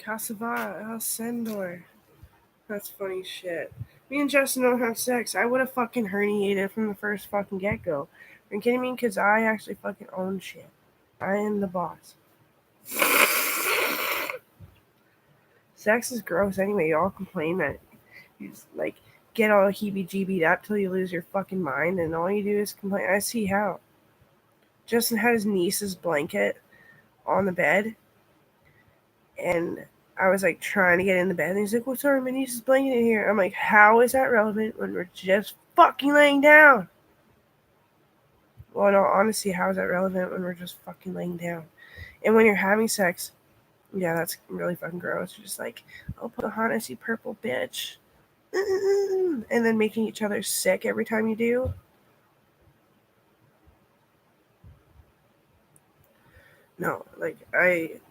Castivah, sendore. That's funny shit. Me and Justin don't have sex. I would have fucking herniated from the first fucking get go. Are you kidding me? Because I actually fucking own shit. I am the boss. Sex is gross anyway. Y'all complain that you just, like, get all heebie-jeebied up till you lose your fucking mind, and all you do is complain. I see how. Justin had his niece's blanket on the bed, and I was like trying to get in the bed, and he's like, "Well, sorry, my niece's blanket in here." I'm like, "How is that relevant when we're just fucking laying down?" Well, in all honesty, how is that relevant when we're just fucking laying down? And when you're having sex, yeah, that's really fucking gross. You're just like, "I'll put a Hennessy purple bitch," and then making each other sick every time you do. No, like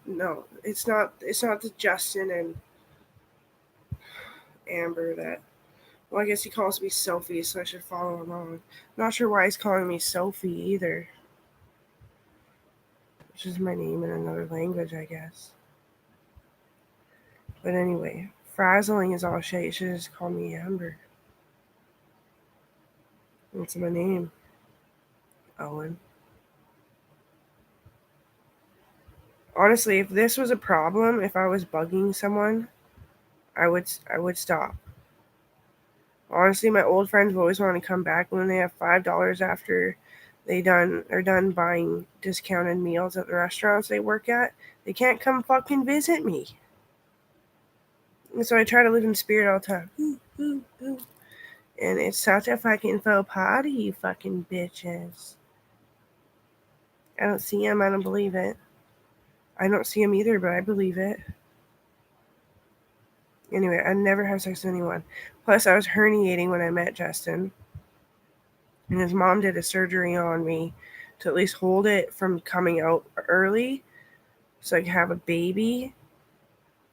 no, it's not the Justin and Amber that. Well, I guess he calls me Sophie, so I should follow him on. Not sure why he's calling me Sophie either, which is my name in another language, I guess. But anyway, frazzling is all shit. You should just call me Amber. That's my name, Owen. Honestly, if this was a problem, if I was bugging someone, I would stop. Honestly, my old friends always want to come back when they have $5 after are done buying discounted meals at the restaurants they work at. They can't come fucking visit me. And so I try to live in spirit all the time. Ooh, ooh, ooh. And it's such a fucking faux party, you fucking bitches. I don't see him, I don't believe it. I don't see him either, but I believe it. Anyway, I never have sex with anyone. Plus, I was herniating when I met Justin. And his mom did a surgery on me to at least hold it from coming out early so I could have a baby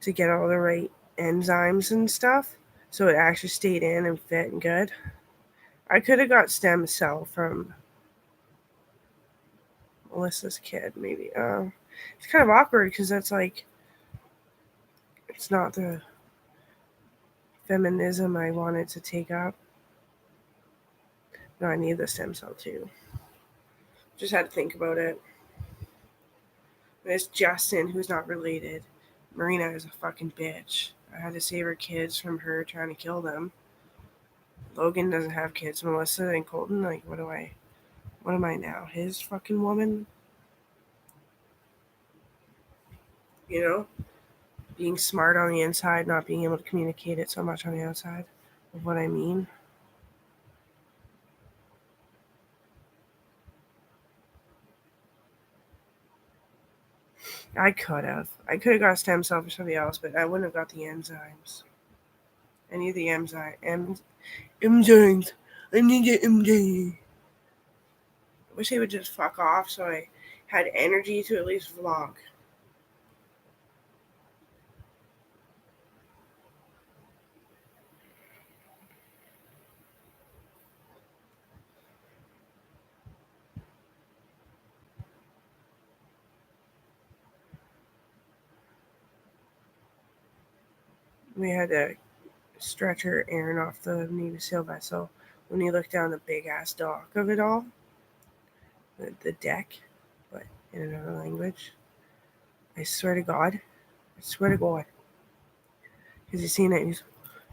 to get all the right enzymes and stuff. So it actually stayed in and fit and good. I could have got stem cell from Melissa's kid, maybe. It's kind of awkward because that's like, it's not the feminism I wanted to take up. No, I need the stem cell too. Just had to think about it. There's Justin, who's not related. Marina is a fucking bitch. I had to save her kids from her trying to kill them. Logan doesn't have kids. Melissa and Colton, like, what am I now? His fucking woman? You know? Being smart on the inside, not being able to communicate it so much on the outside of what I mean. I could have. I could have got stem cell for somebody else, but I wouldn't have got the enzymes. I need the enzymes. I need the enzymes. I wish they would just fuck off so I had energy to at least vlog. We had to stretcher Aaron off the Navy SEAL vessel. When you look down the big ass dock of it all, the deck, but in another language, I swear to God, because he's seen it, he's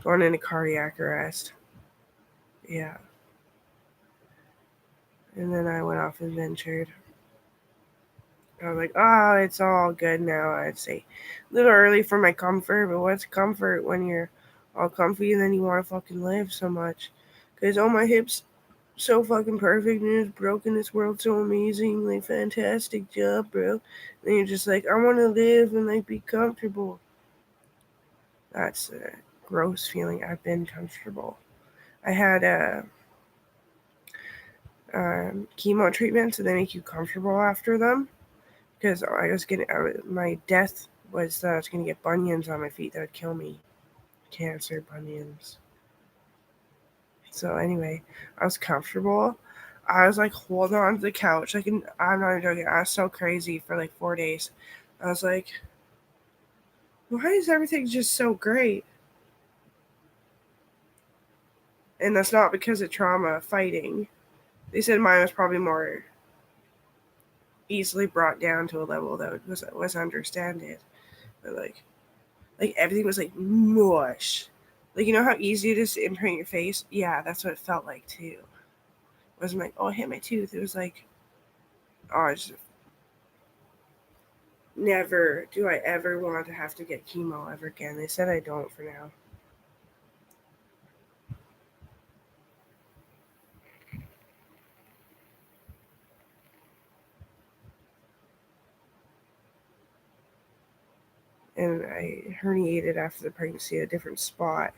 going into cardiac arrest. Yeah. And then I went off and ventured. I was like, oh, it's all good now. I'd say a little early for my comfort, but what's comfort when you're all comfy and then you want to fucking live so much? Because my hips so fucking perfect and it's broken. This world's so amazing, like fantastic job, bro. And you're just like, I want to live and like be comfortable. That's a gross feeling. I've been comfortable. I had a chemo treatment, so they make you comfortable after them. Because my death was that I was gonna get bunions on my feet that would kill me, cancer bunions. So anyway, I was comfortable. I was like holding on to the couch. I'm not joking. I was so crazy for like 4 days. I was like, Why is everything just so great? And that's not because of trauma fighting. They said mine was probably more easily brought down to a level that was understand it. But like everything was like mush. Like, you know how easy it is to imprint your face? Yeah, that's what it felt like too. It wasn't like, oh, I hit my tooth. It was like, oh, I just never do I ever want to have to get chemo ever again. They said I don't for now. And I herniated after the pregnancy at a different spot.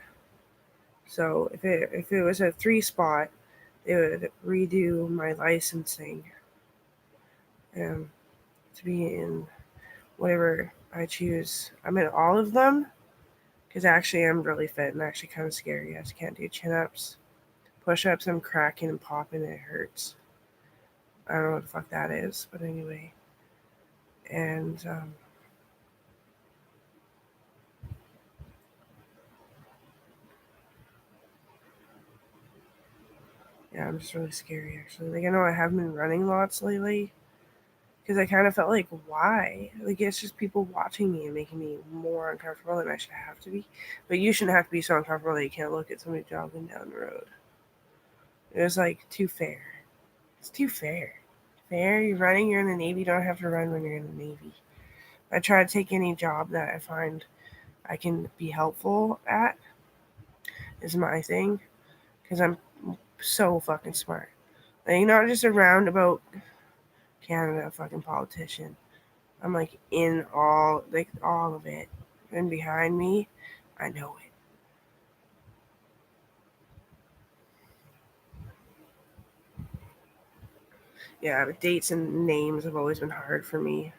So if it was a 3 spot, they would redo my licensing um, to be in whatever I choose. I'm in all of them because actually I'm really fit and actually kind of scary. I just can't do chin ups, push ups. I'm cracking and popping. And it hurts. I don't know what the fuck that is, but anyway. And yeah, I'm just really scary actually. Like, I know I haven't been running lots lately because I kind of felt like, why? Like, it's just people watching me and making me more uncomfortable than I should have to be. But you shouldn't have to be so uncomfortable that you can't look at somebody jogging down the road. It was like too fair. It's too fair. Fair, you're running, you're in the Navy, you don't have to run when you're in the Navy. I try to take any job that I find I can be helpful at is my thing because I'm so fucking smart. Like, not just a roundabout Canada fucking politician. I'm like in all of it. And behind me, I know it. Yeah, but dates and names have always been hard for me.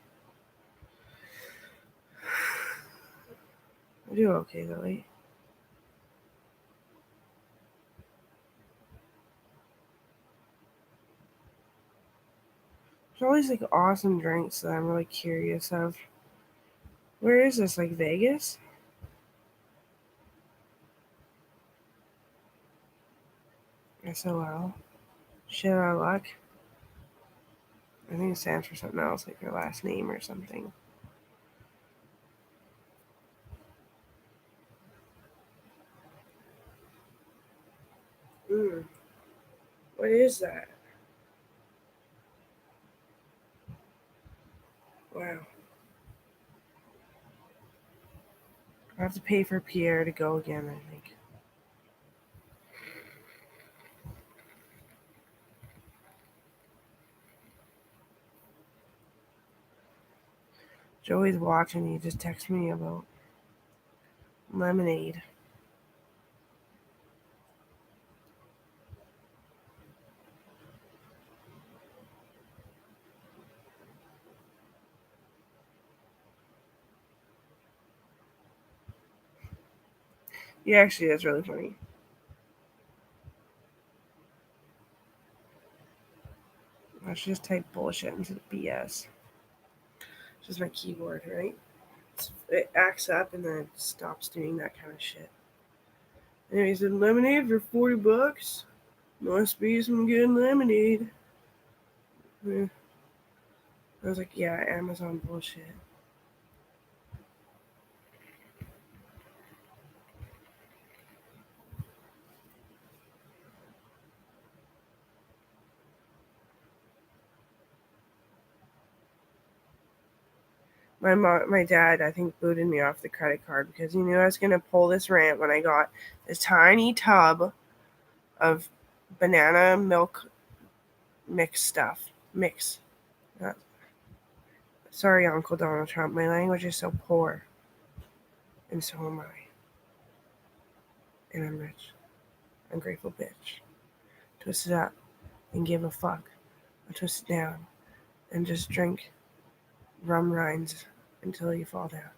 I do okay though. Eh? There's always like awesome drinks that I'm really curious of. Where is this? Like Vegas? SOL. Shit out of luck. I think it stands for something else, like your last name or something. Mm, what is that? Wow. I have to pay for Pierre to go again, I think. Joey's watching. He just texted me about lemonade. He actually is really funny. I should just type bullshit into the BS. It's just my keyboard, right? It acts up and then it stops doing that kind of shit. Anyway, he said lemonade for $40. Must be some good lemonade. Yeah. I was like, yeah, Amazon bullshit. My dad, I think, booted me off the credit card because he knew I was gonna pull this rant when I got this tiny tub of banana milk mix stuff. Mix. Uh, Sorry, Uncle Donald Trump. My language is so poor, and so am I. And I'm rich. Ungrateful bitch. Twist it up and give a fuck. Or twist it down and just drink rum rinds until you fall down.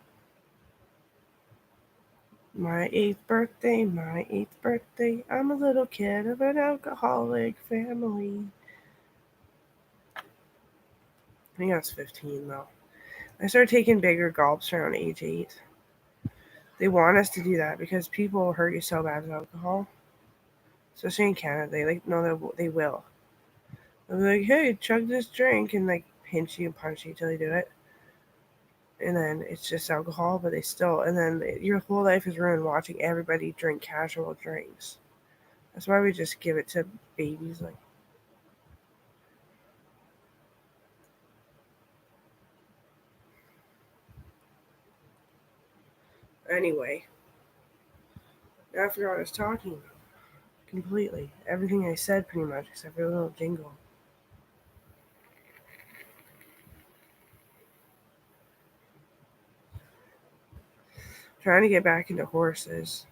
My eighth birthday, my eighth birthday. I'm a little kid of an alcoholic family. I think I was 15 though. I started taking bigger gulps around age 8. They want us to do that because people hurt you so bad with alcohol, especially in Canada. They like no, they will. They'll be like, "Hey, chug this drink," and like pinch you and punch you till you do it. And then it's just alcohol, but they still. And then your whole life is ruined watching everybody drink casual drinks. That's why we just give it to babies. Like anyway, now I forgot what I was talking about completely. Everything I said, pretty much, except for a little jingle. Trying to get back into horses.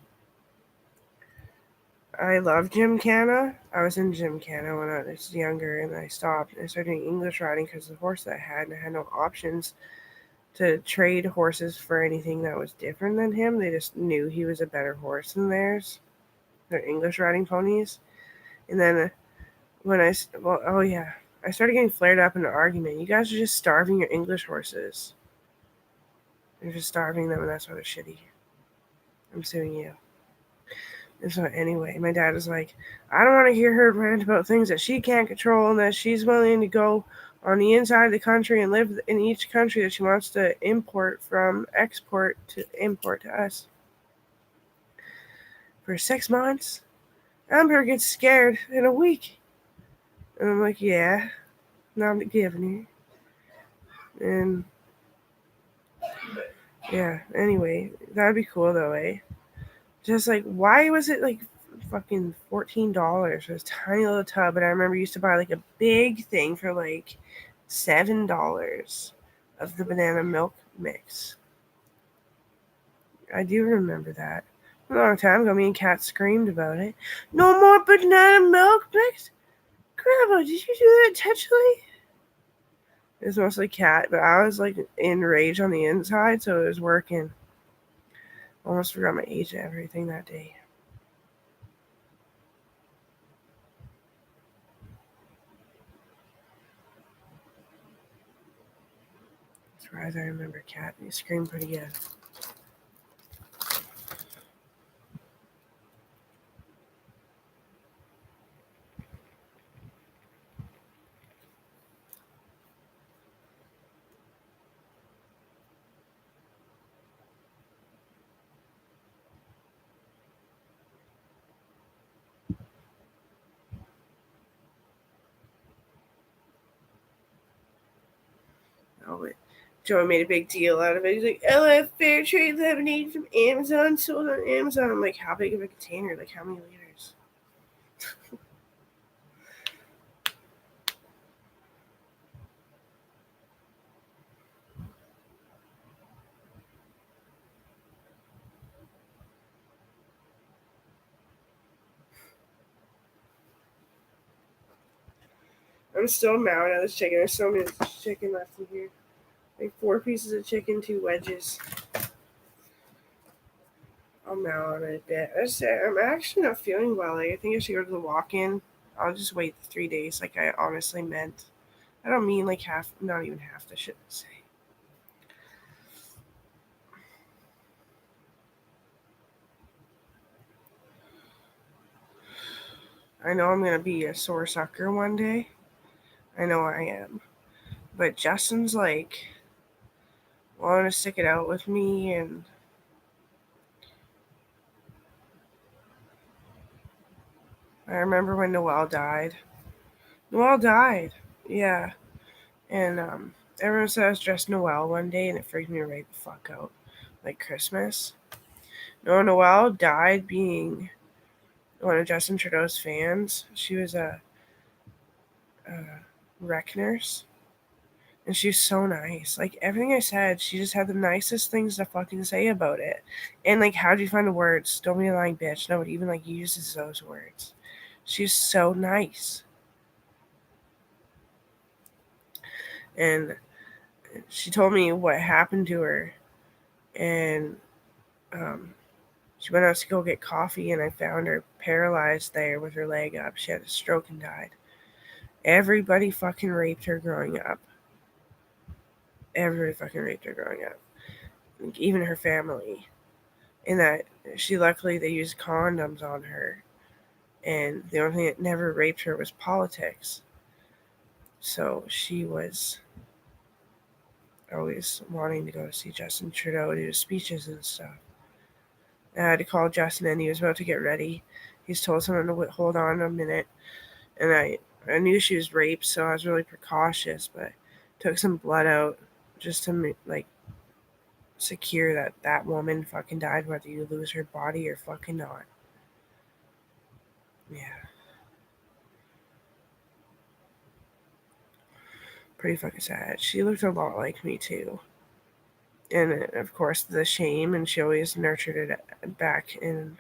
I love gymkhana. I was in gymkhana when I was younger, and I stopped. I started doing English riding because of the horse that I had, and I had no options to trade horses for anything that was different than him. They just knew he was a better horse than theirs. They're English riding ponies. And then oh yeah, I started getting flared up in an argument. You guys are just starving your English horses. You're just starving them, and that's why they're shitty. I'm suing you. And so anyway, my dad was like, I don't want to hear her rant about things that she can't control and that she's willing to go on the inside of the country and live in each country that she wants to export to us for 6 months. I'm gonna get scared in a week. And I'm like, yeah, now I'm giving her. And yeah, anyway, that'd be cool though, eh? Just like, why was it like fucking $14 for this tiny little tub? And I remember you used to buy like a big thing for like $7 of the banana milk mix. I do remember that. A long time ago, me and Kat screamed about it. No more banana milk mix? Grandma, did you do that intentionally? It was mostly Kat, but I was like enraged on the inside, so it was working. Almost forgot my age and everything that day. As far as I remember, Kat, you screamed pretty good. Oh, but Joey made a big deal out of it. He's like, LF Fair Trade Lemonade from Amazon, sold on Amazon. I'm like, how big of a container? Like, how many liters? I'm still mad at this chicken. There's so much chicken left in here. Like 4 pieces of chicken, 2 wedges. I'm mad on it a bit. I'm actually not feeling well. Like, I think I should go to the walk-in. I'll just wait 3 days, like I honestly meant. I don't mean like half, not even half the shit to say. I know I'm gonna be a sore sucker one day. I know I am. But Justin's like wanting to stick it out with me, and I remember when Noelle died. Noelle died. Yeah. And everyone said I was dressed Noelle one day, and it freaked me right the fuck out. Like Christmas. No, Noelle died being one of Justin Trudeau's fans. She was a rec nurse. And she's so nice. Like everything I said, she just had the nicest things to fucking say about it. And like, how'd you find the words? Don't be a lying bitch. Nobody even like uses those words. She's so nice. And she told me what happened to her. And um, she went out to go get coffee, and I found her paralyzed there with her leg up. She had a stroke and died. Everybody fucking raped her growing up. Everybody fucking raped her growing up. Like, even her family. and that luckily they used condoms on her, and the only thing that never raped her was politics. So she was always wanting to go to see Justin Trudeau do speeches and stuff. I had to call Justin, and he was about to get ready. He's told someone to hold on a minute, and I knew she was raped, so I was really precautious, but took some blood out just to like secure that that woman fucking died, whether you lose her body or fucking not. Yeah, pretty fucking sad. She looked a lot like me too, and of course the shame, and she always nurtured it back and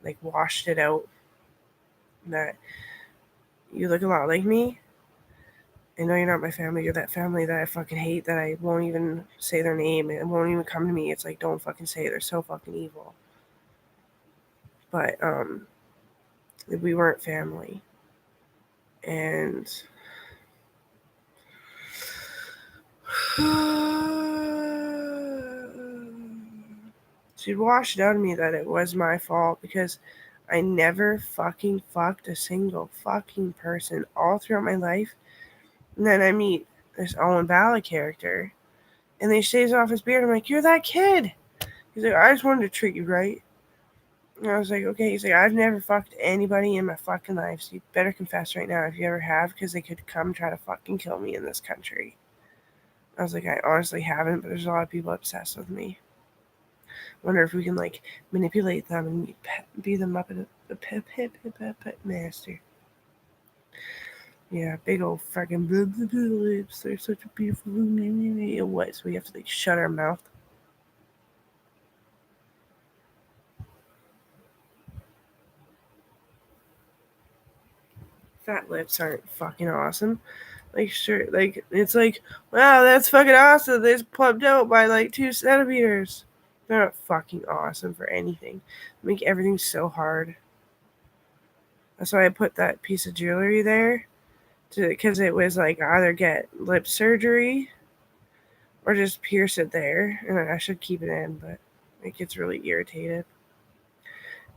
like washed it out. That you look a lot like me. I know you're not my family. You're that family that I fucking hate, that I won't even say their name. It won't even come to me. It's like, don't fucking say it. They're so fucking evil. But we weren't family. And she'd washed it out of me that it was my fault because I never fucking fucked a single fucking person all throughout my life. And then I meet this Owen Bala character, and they shaves off his beard. I'm like, you're that kid. He's like, I just wanted to treat you right. And I was like, okay. He's like, I've never fucked anybody in my fucking life, so you better confess right now if you ever have, because they could come try to fucking kill me in this country. I was like, I honestly haven't, but there's a lot of people obsessed with me. Wonder if we can like manipulate them and beat them up in a pip master. Yeah, big old fucking lips. They're such a beautiful what? So we have to like shut our mouth. Fat lips aren't fucking awesome. Like sure, like it's like wow, that's fucking awesome. They just plumped out by like 2 centimeters. They're not fucking awesome for anything. Make everything so hard. That's why I put that piece of jewelry there, because it was like either get lip surgery or just pierce it there, and I should keep it in, but it gets really irritated.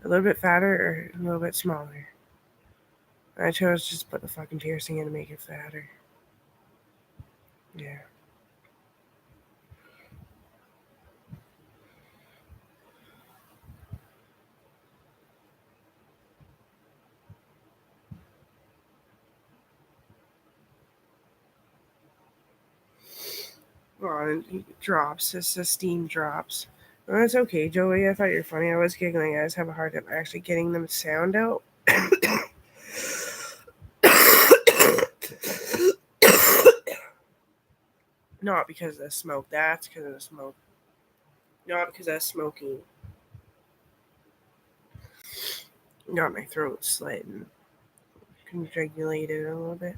A little bit fatter or a little bit smaller. I chose just put the fucking piercing in to make it fatter. Yeah. Oh, it drops. It's the steam drops. Oh, that's okay, Joey. I thought you were funny. I was giggling. I just have a hard time actually getting them sound out. Not because of the smoke. That's because of the smoke. Not because of smoking. Got my throat slit and constriculated a little bit.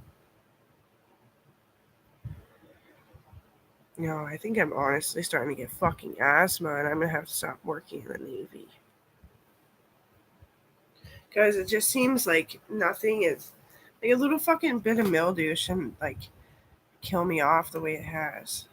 No, I think I'm honestly starting to get fucking asthma, and I'm gonna have to stop working in the Navy. Because it just seems like nothing is like a little fucking bit of mildew shouldn't like kill me off the way it has.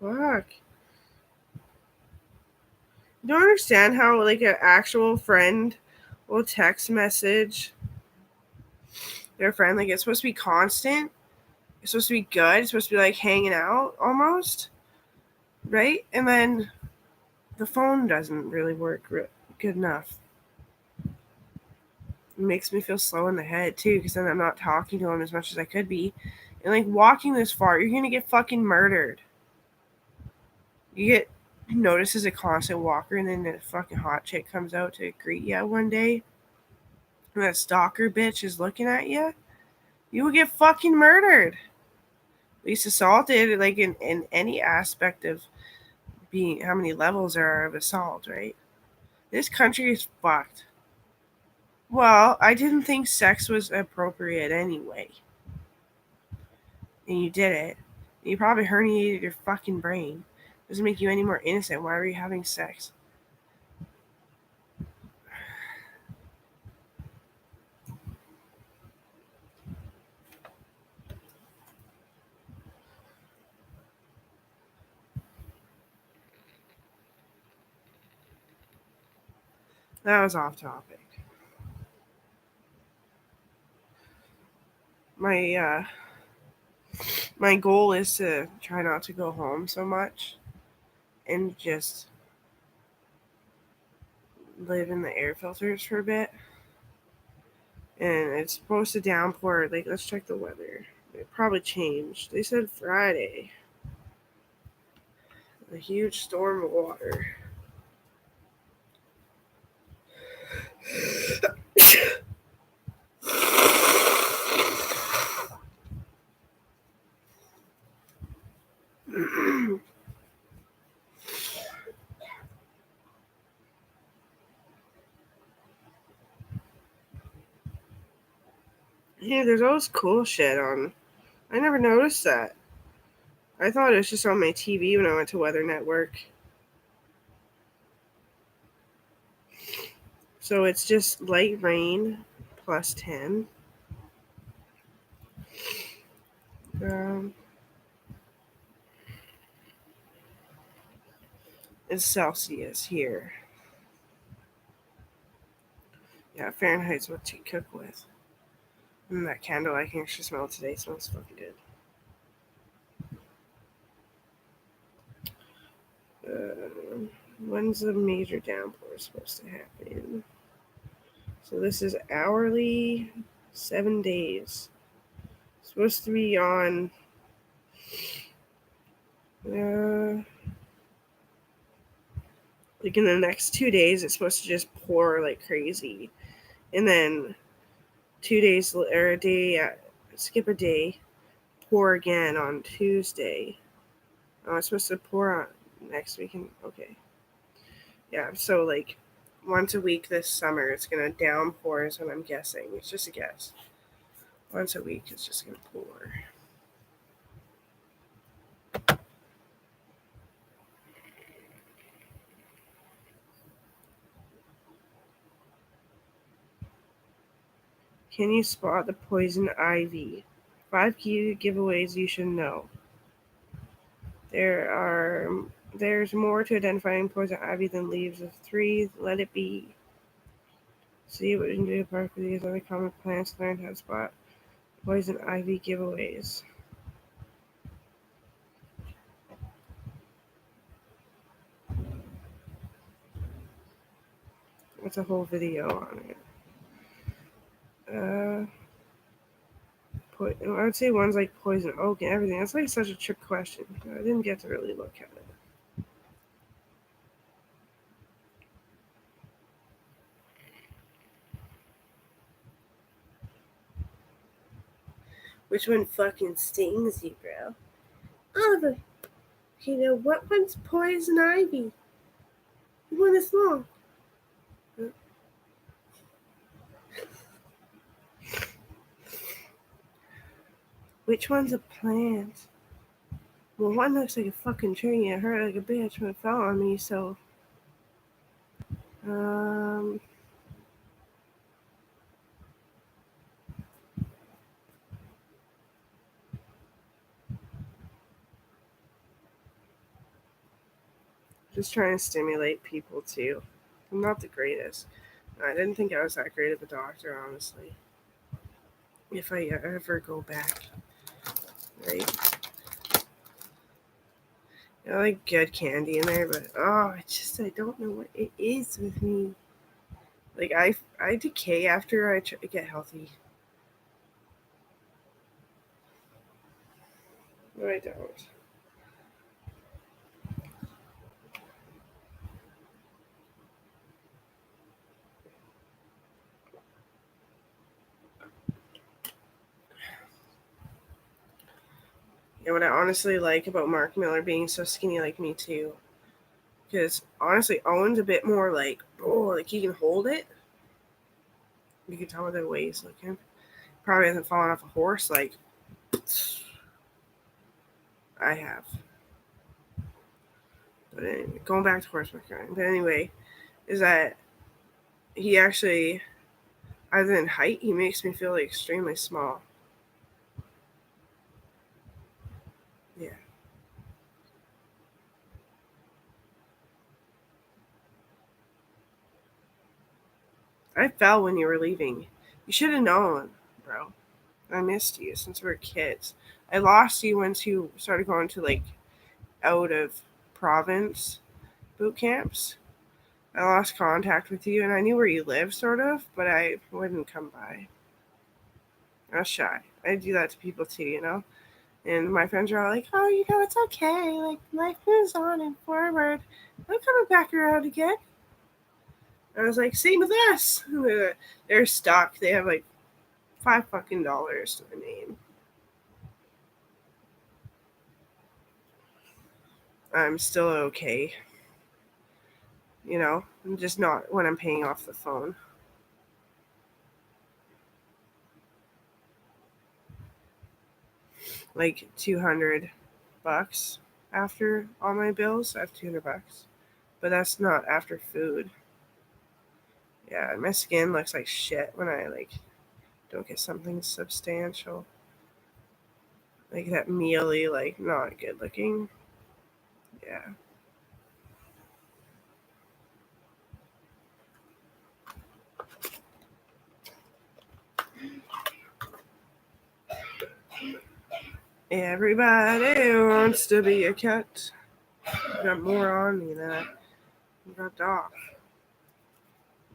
Fuck. Don't understand how like an actual friend will text message their friend like it's supposed to be constant. It's supposed to be good. It's supposed to be like hanging out almost, right? And then the phone doesn't really work good enough. It makes me feel slow in the head too, because then I'm not talking to him as much as I could be. And like walking this far, you're gonna get fucking murdered. You get noticed as a constant walker, and then a fucking hot chick comes out to greet you one day, and that stalker bitch is looking at you. You will get fucking murdered. At least assaulted, like in any aspect of being how many levels there are of assault, right? This country is fucked. Well, I didn't think sex was appropriate anyway. And you did it. You probably herniated your fucking brain. Doesn't make you any more innocent. Why were you having sex? That was off topic. My my goal is to try not to go home so much and just live in the air filters for a bit. And it's supposed to downpour. Like, let's check the weather. It probably changed. They said Friday. A huge storm of water. Yeah, there's always cool shit on. I never noticed that. I thought it was just on my TV when I went to Weather Network. So it's just light rain plus 10. Um, it's Celsius here. Yeah, Fahrenheit's what you cook with. And that candle I can actually smell today smells fucking good. When's the major downpour supposed to happen? So this is hourly, 7 days. It's supposed to be on. Like in the next 2 days, it's supposed to just pour like crazy, and then 2 days or a day, skip a day, pour again on Tuesday. Oh, it's supposed to pour on next weekend. Okay, yeah. So like once a week this summer, it's gonna downpour. Is what I'm guessing. It's just a guess. Once a week, it's just gonna pour. Can you spot the poison ivy? 5 key giveaways you should know. There's more to identifying poison ivy than leaves of 3. Let it be. See what you can do apart from these other common plants. Learn how to spot poison ivy giveaways. That's a whole video on it. I would say ones like poison oak and everything. That's like such a trick question. I didn't get to really look at it. Which one fucking stings you, bro? Oh, what one's poison ivy? The one that's long. Which one's a plant? Well, one looks like a fucking tree. It hurt like a bitch when it fell on me, so. Um. Just trying to stimulate people, too. I'm not the greatest. I didn't think I was that great of a doctor, honestly. If I ever go back. Right? I like good candy in there, but I don't know what it is with me. Like I decay after I try to get healthy. No, I don't. You know what I honestly like about Mark Miller being so skinny like me too? Because honestly, Owen's a bit more like, oh, like he can hold it. You can tell by the way he's looking. Probably hasn't fallen off a horse like I have. But anyway, going back to horseback riding. But anyway, is that he actually, other than height, he makes me feel like extremely small. Yeah. I fell when you were leaving. You should have known, bro. I missed you since we were kids. I lost you once you started going to like out of province boot camps. I lost contact with you and I knew where you lived sort of, but I wouldn't come by. I was shy. I do that to people too, you know? And my friends are all like, oh, you know, it's okay. Like, life moves on and forward. I'm coming back around again. I was like, same with us. They're stuck. They have like $5 to their name. I'm still okay. You know, I'm just not when I'm paying off the phone. Like $200 after all my bills. I have $200, but that's not after food. Yeah, my skin looks like shit when I like don't get something substantial. Like that mealy, like not good looking. Yeah. Everybody wants to be a cat. You got more on me than I got off.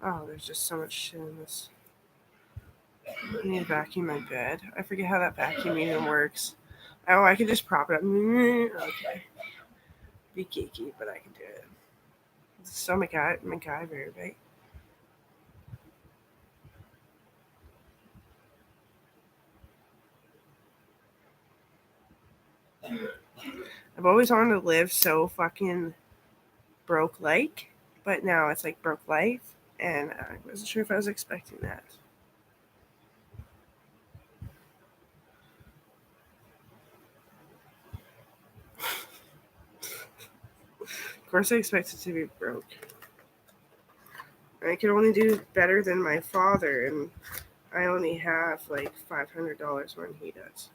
Oh, there's just so much shit in this. I need to vacuum my bed. I forget how that vacuum even works. Oh, I can just prop it up. Okay. Be geeky, but I can do it. It's so MacGyver, right? I've always wanted to live so fucking broke like, but now it's like broke life, and I wasn't sure if I was expecting that. Of course, I expected to be broke. I can only do better than my father, and I only have like $500 when he does.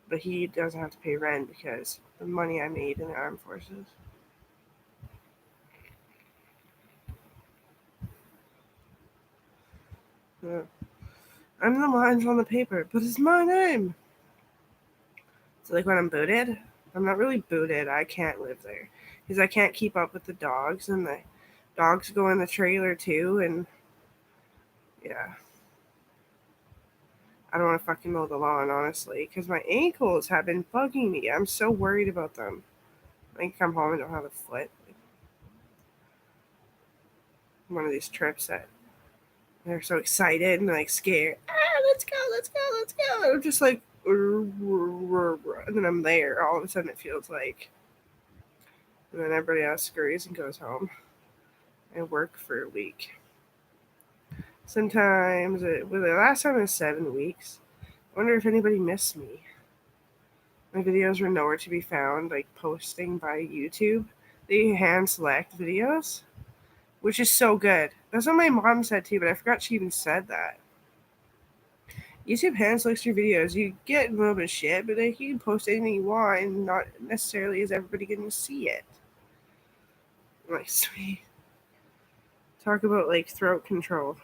But he doesn't have to pay rent because the money I made in the armed forces. Yeah. I'm the lines on the paper, but it's my name. So like when I'm booted, I'm not really booted. I can't live there because I can't keep up with the dogs, and the dogs go in the trailer too. And yeah, I don't want to fucking mow the lawn honestly because my ankles have been bugging me. I'm so worried about them. I come home and don't have a foot. One of these trips that they're so excited and like scared. Let's go, let's go, let's go. I'm just like, and then I'm there. All of a sudden, it feels like, and then everybody else scurries and goes home. I work for a week. Sometimes, well, the last time was 7 weeks. I wonder if anybody missed me. My videos were nowhere to be found, like posting by YouTube. They hand select videos, which is so good. That's what my mom said too, but I forgot she even said that. YouTube hand selects your videos. You get a little bit of shit, but like, you can post anything you want, and not necessarily is everybody going to see it. I'm like, sweet. Talk about like throat control.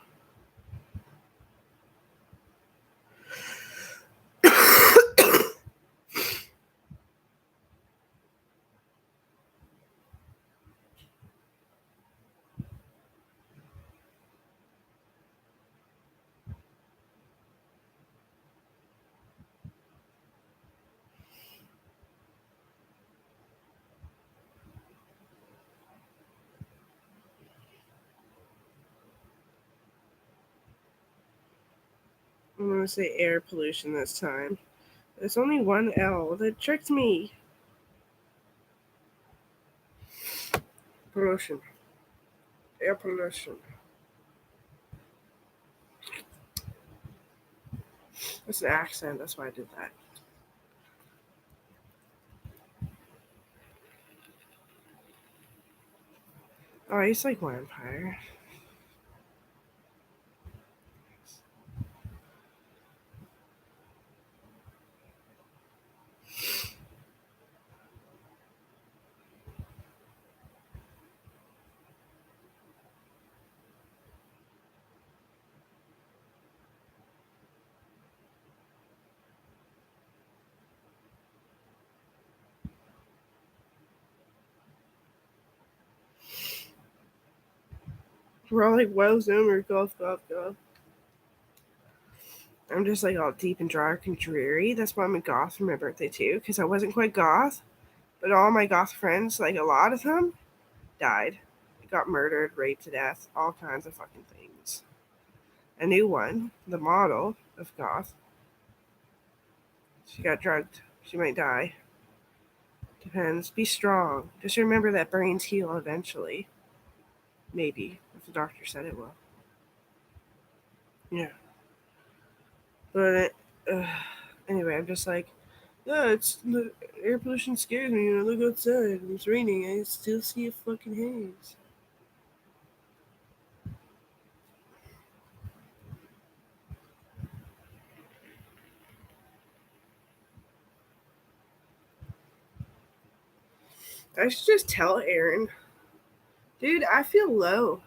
I'm going to say air pollution this time. There's only one L that tricked me. Pollution. Air pollution. It's an accent. That's why I did that. Oh, he's like vampire. We're all like, well, Zoomer, golf. I'm just like all deep and dark and dreary. That's why I'm a goth for my birthday too, because I wasn't quite goth, but all my goth friends, like a lot of them, died. Got murdered, raped to death, all kinds of fucking things. A new one, the model of goth, she got drugged. She might die. Depends. Be strong. Just remember that brains heal eventually. Maybe, if the doctor said it will. Yeah. But anyway, I'm just like, yeah, it's the air pollution scares me. Look outside. It's raining. I still see a fucking haze. I should just tell Aaron, dude, I feel low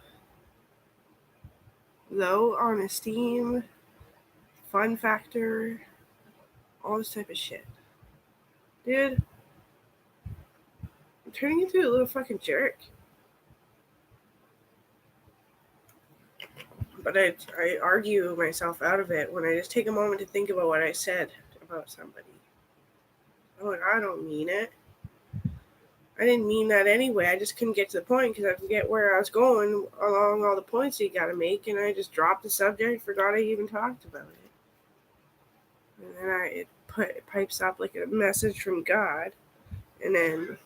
on esteem, fun factor, all this type of shit. Dude, I'm turning into a little fucking jerk. But I argue myself out of it when I just take a moment to think about what I said about somebody. I'm like, I don't mean it. I didn't mean that anyway. I just couldn't get to the point because I forget where I was going along all the points you got to make, and I just dropped the subject, forgot I even talked about it. And then it pipes up like a message from God, and then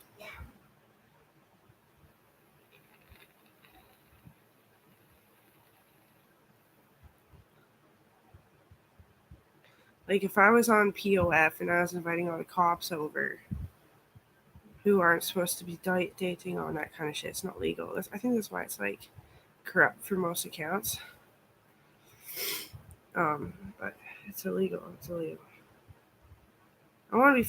like if I was on POF and I was inviting all the cops over who aren't supposed to be dating on that kind of shit, it's not legal. I think that's why it's like corrupt for most accounts. But it's illegal. It's illegal. I want to be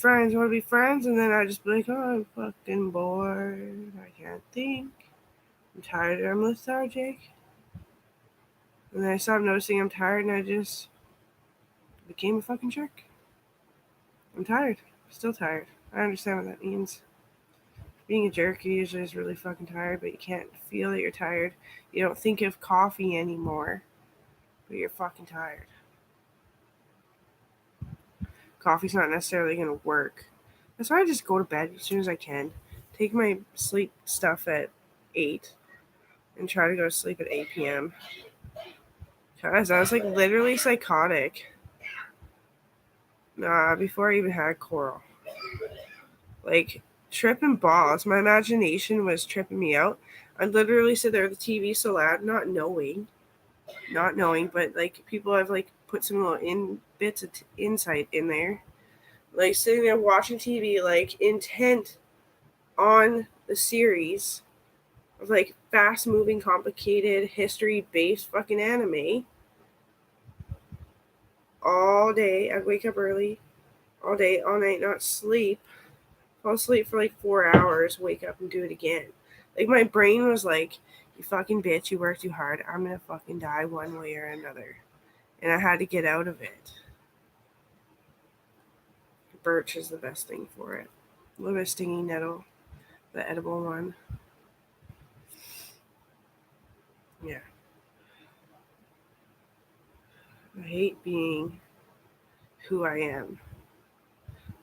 friends, and then I just be like, oh, I'm fucking bored. I can't think. I'm tired. I'm lethargic. And then I stopped noticing I'm tired, and I just became a fucking jerk. I'm tired. Still tired. I understand what that means. Being a jerk usually is really fucking tired, but you can't feel that you're tired. You don't think of coffee anymore, but you're fucking tired. Coffee's not necessarily going to work. That's why I just go to bed as soon as I can. Take my sleep stuff at 8 and try to go to sleep at 8 p.m. Because I was like literally psychotic. Nah, before I even had coral. Like tripping balls. My imagination was tripping me out. I'd literally sit there with the TV so loud, not knowing, but like people have like put some little bits of insight in there. Like sitting there watching TV, like intent on the series of like fast moving, complicated, history based fucking anime all day. I'd wake up early, all day, all night, not sleep. Fall asleep for like 4 hours, wake up and do it again. Like my brain was like, you fucking bitch, you work too hard. I'm gonna fucking die one way or another. And I had to get out of it. Birch is the best thing for it. A little bit of stinging nettle, the edible one. Yeah. I hate being who I am.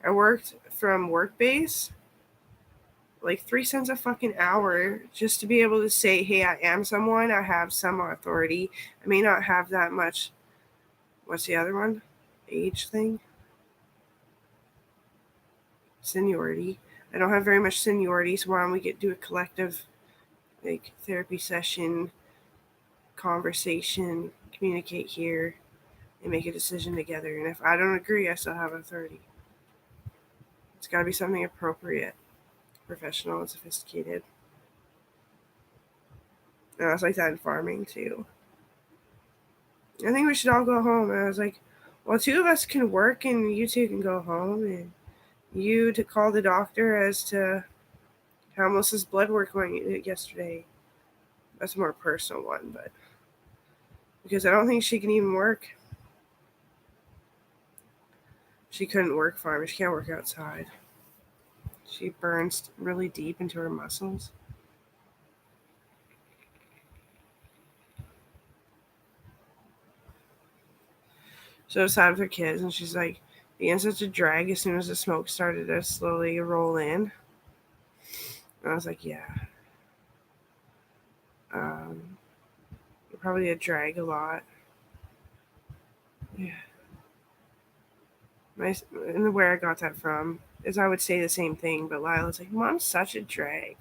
I worked from Workbase like 3 cents a fucking hour just to be able to say, hey, I am someone. I have some authority. I may not have that much. What's the other one? Age thing? Seniority. I don't have very much seniority, so why don't we do a collective like therapy session, conversation, communicate here, and make a decision together. And if I don't agree, I still have authority. It's got to be something appropriate, professional, and sophisticated. And I was like that in farming too. I think we should all go home. And I was like, well, two of us can work and you two can go home. And you to call the doctor as to how Melissa's blood work went yesterday. That's a more personal one, but because I don't think she can even work. She couldn't work farming. She can't work outside. She burns really deep into her muscles. So sad with her kids, and she's like being such a drag as soon as the smoke started to slowly roll in. And I was like, yeah. Probably a drag a lot. Yeah. And where I got that from is I would say the same thing, but Lila's like, Mom's such a drag.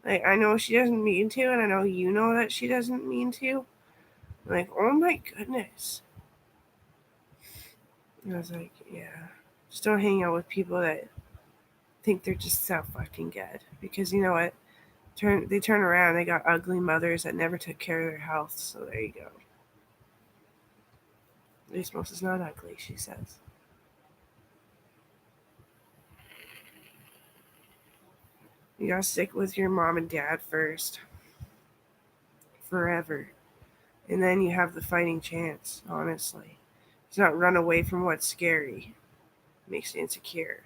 Like, I know she doesn't mean to, and I know you know that she doesn't mean to. I'm like, oh my goodness. And I was like, yeah. Just don't hang out with people that think they're just so fucking good. Because you know what? They turn around, they got ugly mothers that never took care of their health, so there you go. At least Melissa's not ugly, she says. You gotta stick with your mom and dad first. Forever. And then you have the fighting chance, honestly. It's not run away from what's scary. It makes you insecure.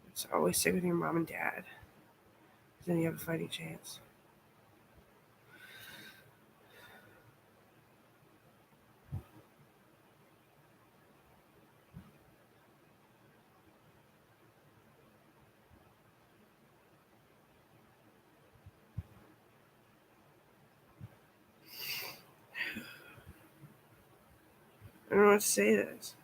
It's always stick with your mom and dad. Then you have a fighting chance. I don't know what to say to this.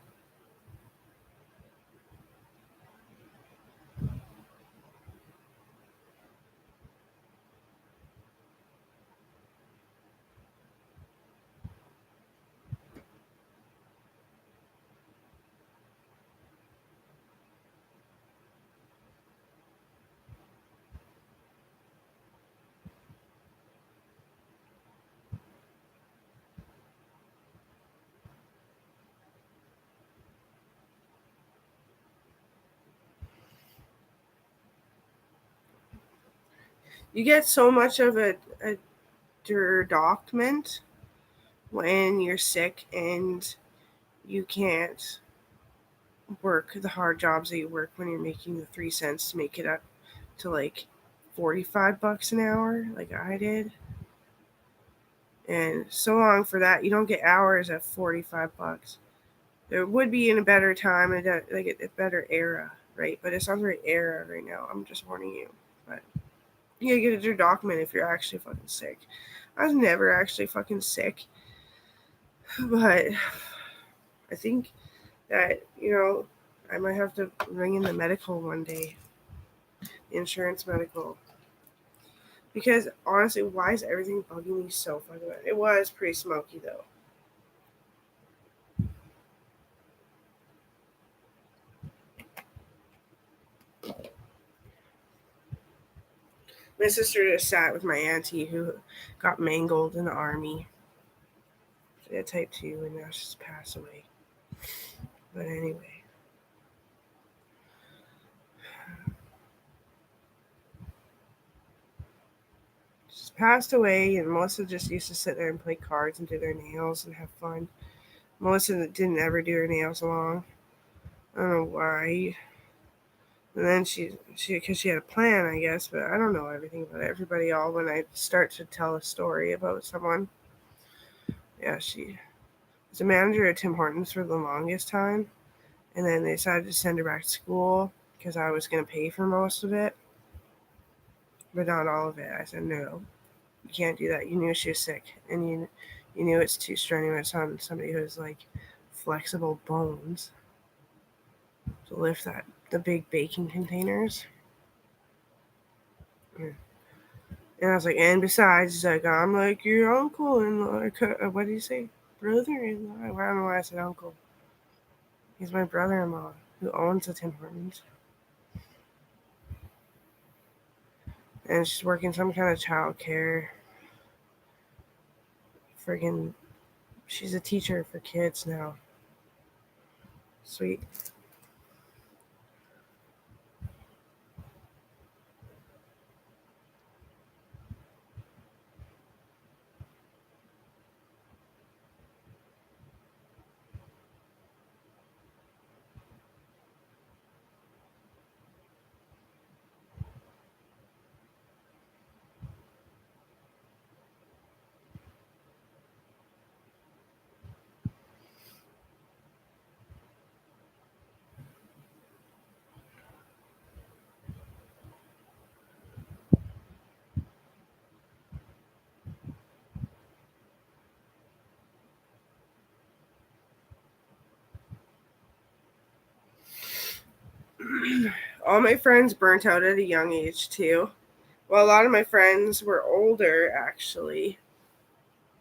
You get so much of a document when you're sick and you can't work the hard jobs that you work when you're making the 3 cents to make it up to like $45 an hour, like I did. And so long for that, you don't get hours at $45. There would be in a better time, like a better era, right? But it's not very era right now. I'm just warning you. But you gotta get your document if you're actually fucking sick. I was never actually fucking sick, but I think that I might have to ring in the medical one day, the insurance medical, because honestly, why is everything bugging me so fucking bad? It was pretty smoky though. My sister just sat with my auntie who got mangled in the army. She had type 2 and now she's passed away. But anyway. She's passed away, and Melissa just used to sit there and play cards and do their nails and have fun. Melissa didn't ever do her nails long. I don't know why. And then because she had a plan, I guess, but I don't know everything about everybody. All when I start to tell a story about someone, yeah, she was a manager at Tim Hortons for the longest time, and then they decided to send her back to school because I was going to pay for most of it, but not all of it. I said no, you can't do that. You knew she was sick, and you knew it's too strenuous on somebody who has like flexible bones to lift the big baking containers. And I was like, and besides, he's like, I'm like your uncle, and like, what did he say? brother-in-law. I don't know why I said uncle. He's my brother-in-law who owns the Tim Hortons. And she's working some kind of childcare. Friggin', she's a teacher for kids now. Sweet. All my friends burnt out at a young age too. Well, a lot of my friends were older actually.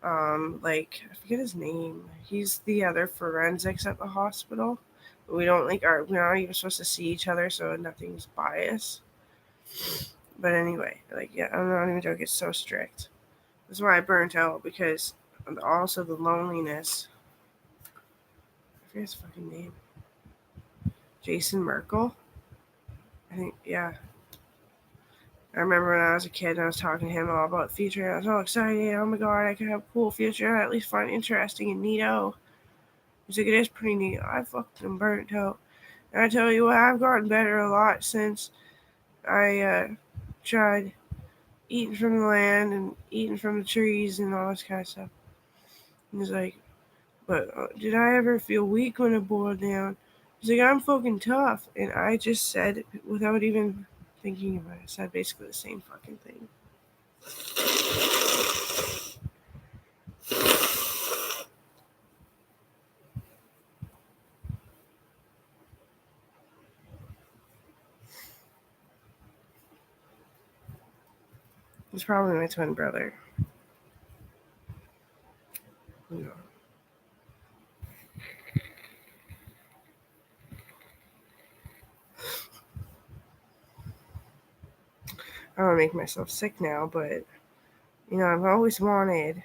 Like I forget his name. He's the other forensics at the hospital. We don't we're not even supposed to see each other, so nothing's biased. But anyway, like yeah, I'm not even joking. It's so strict. That's why I burnt out because also the loneliness. I forget his fucking name. Jason Merkel. I think yeah. I remember when I was a kid and I was talking to him all about the future. I was all excited. Oh my god, I could have a cool future. I at least find it interesting and neato. He's like, it is pretty neat. I fucking burnt out. And I tell you what, I've gotten better a lot since I tried eating from the land and eating from the trees and all this kind of stuff. And he's like, but did I ever feel weak when I boiled down? He's like, I'm fucking tough. And I just said, without even thinking about it, I said basically the same fucking thing. He's probably my twin brother. You know. I don't want to make myself sick now, but you know, I've always wanted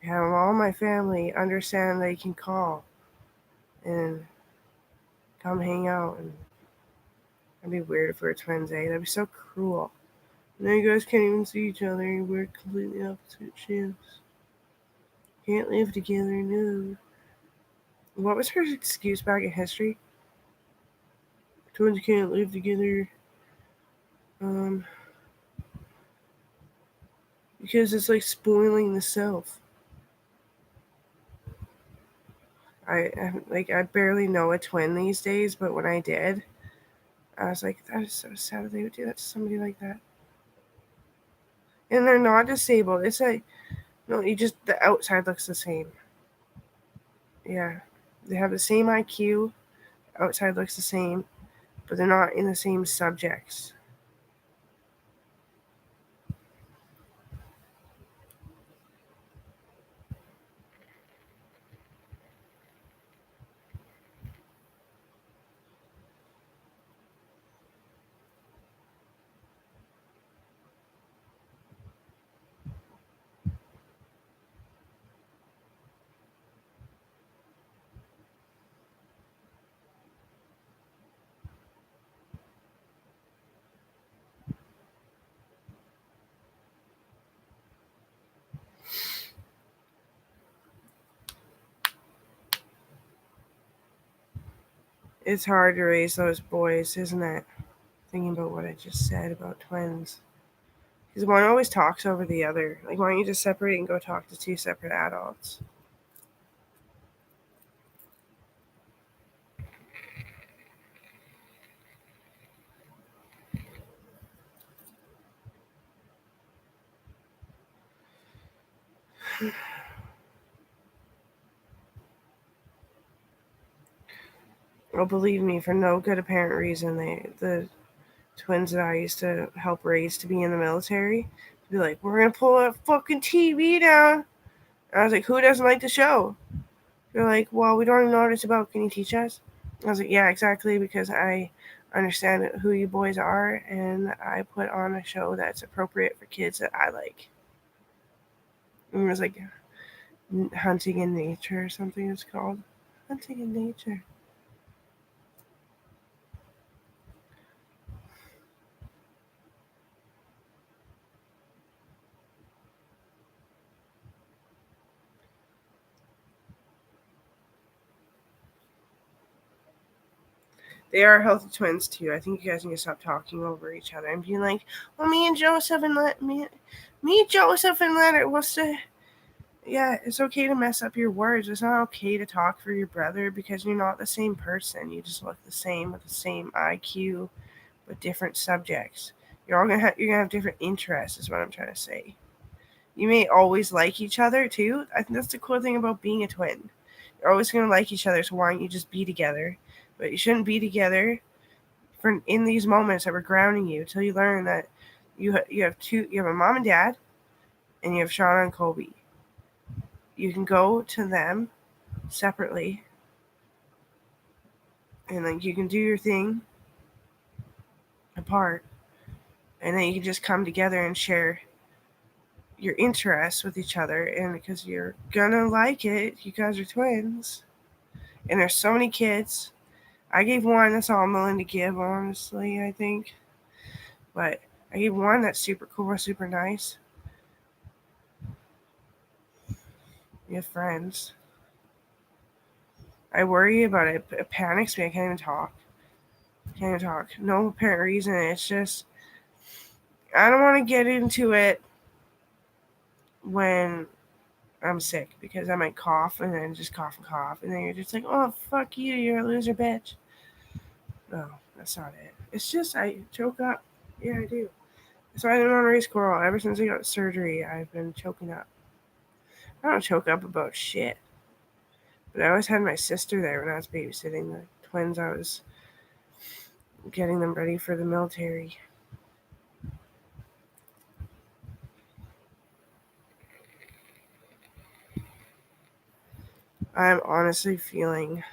to have all my family understand they can call and come hang out. And that'd be weird if we were twins, eh? That'd be so cruel. Now you guys can't even see each other. You wear completely opposite shifts. Can't live together, no. What was her excuse back in history? Twins can't live together. Um, because it's like spoiling the self. I barely know a twin these days, but when I did, I was like, that is so sad that they would do that to somebody like that. And they're not disabled. It's like no, you just the outside looks the same. Yeah, they have the same IQ. Outside looks the same, but they're not in the same subjects. It's hard to raise those boys, isn't it? Thinking about what I just said about twins. Because one always talks over the other. Like, why don't you just separate and go talk to two separate adults? Well, believe me, for no good apparent reason, the twins that I used to help raise to be in the military, be like, we're gonna pull that fucking TV down. And I was like, who doesn't like the show? They're like, well, we don't even know what it's about. Can you teach us? I was like, yeah, exactly, because I understand who you boys are, and I put on a show that's appropriate for kids that I like. And it was like Hunting in Nature or something it's called. Hunting in Nature. They are healthy twins too. I think you guys need to stop talking over each other and being like, "Well, me and Joseph and Joseph and Leonard, what's the?" Yeah, it's okay to mess up your words. It's not okay to talk for your brother because you're not the same person. You just look the same with the same IQ, but different subjects. You're gonna have different interests. Is what I'm trying to say. You may always like each other too. I think that's the cool thing about being a twin. You're always gonna like each other, so why don't you just be together? But you shouldn't be together for in these moments that were grounding you until you learn that you have a mom and dad, and you have Shauna and Kobe. You can go to them separately, and then you can do your thing apart, and then you can just come together and share your interests with each other. And because you're gonna like it, you guys are twins, and there's so many kids. I gave one. That's all I'm willing to give, honestly. I think, but I gave one that's super cool, super nice. You have friends. I worry about it. It panics me. I can't even talk. Can't even talk. No apparent reason. It's just I don't want to get into it when I'm sick because I might cough and then just cough and cough, and then you're just like, oh fuck you, you're a loser, bitch. No, that's not it. It's just I choke up. Yeah, I do. So I didn't want to raise coral. Ever since I got surgery, I've been choking up. I don't choke up about shit. But I always had my sister there when I was babysitting the twins. I was getting them ready for the military. I'm honestly feeling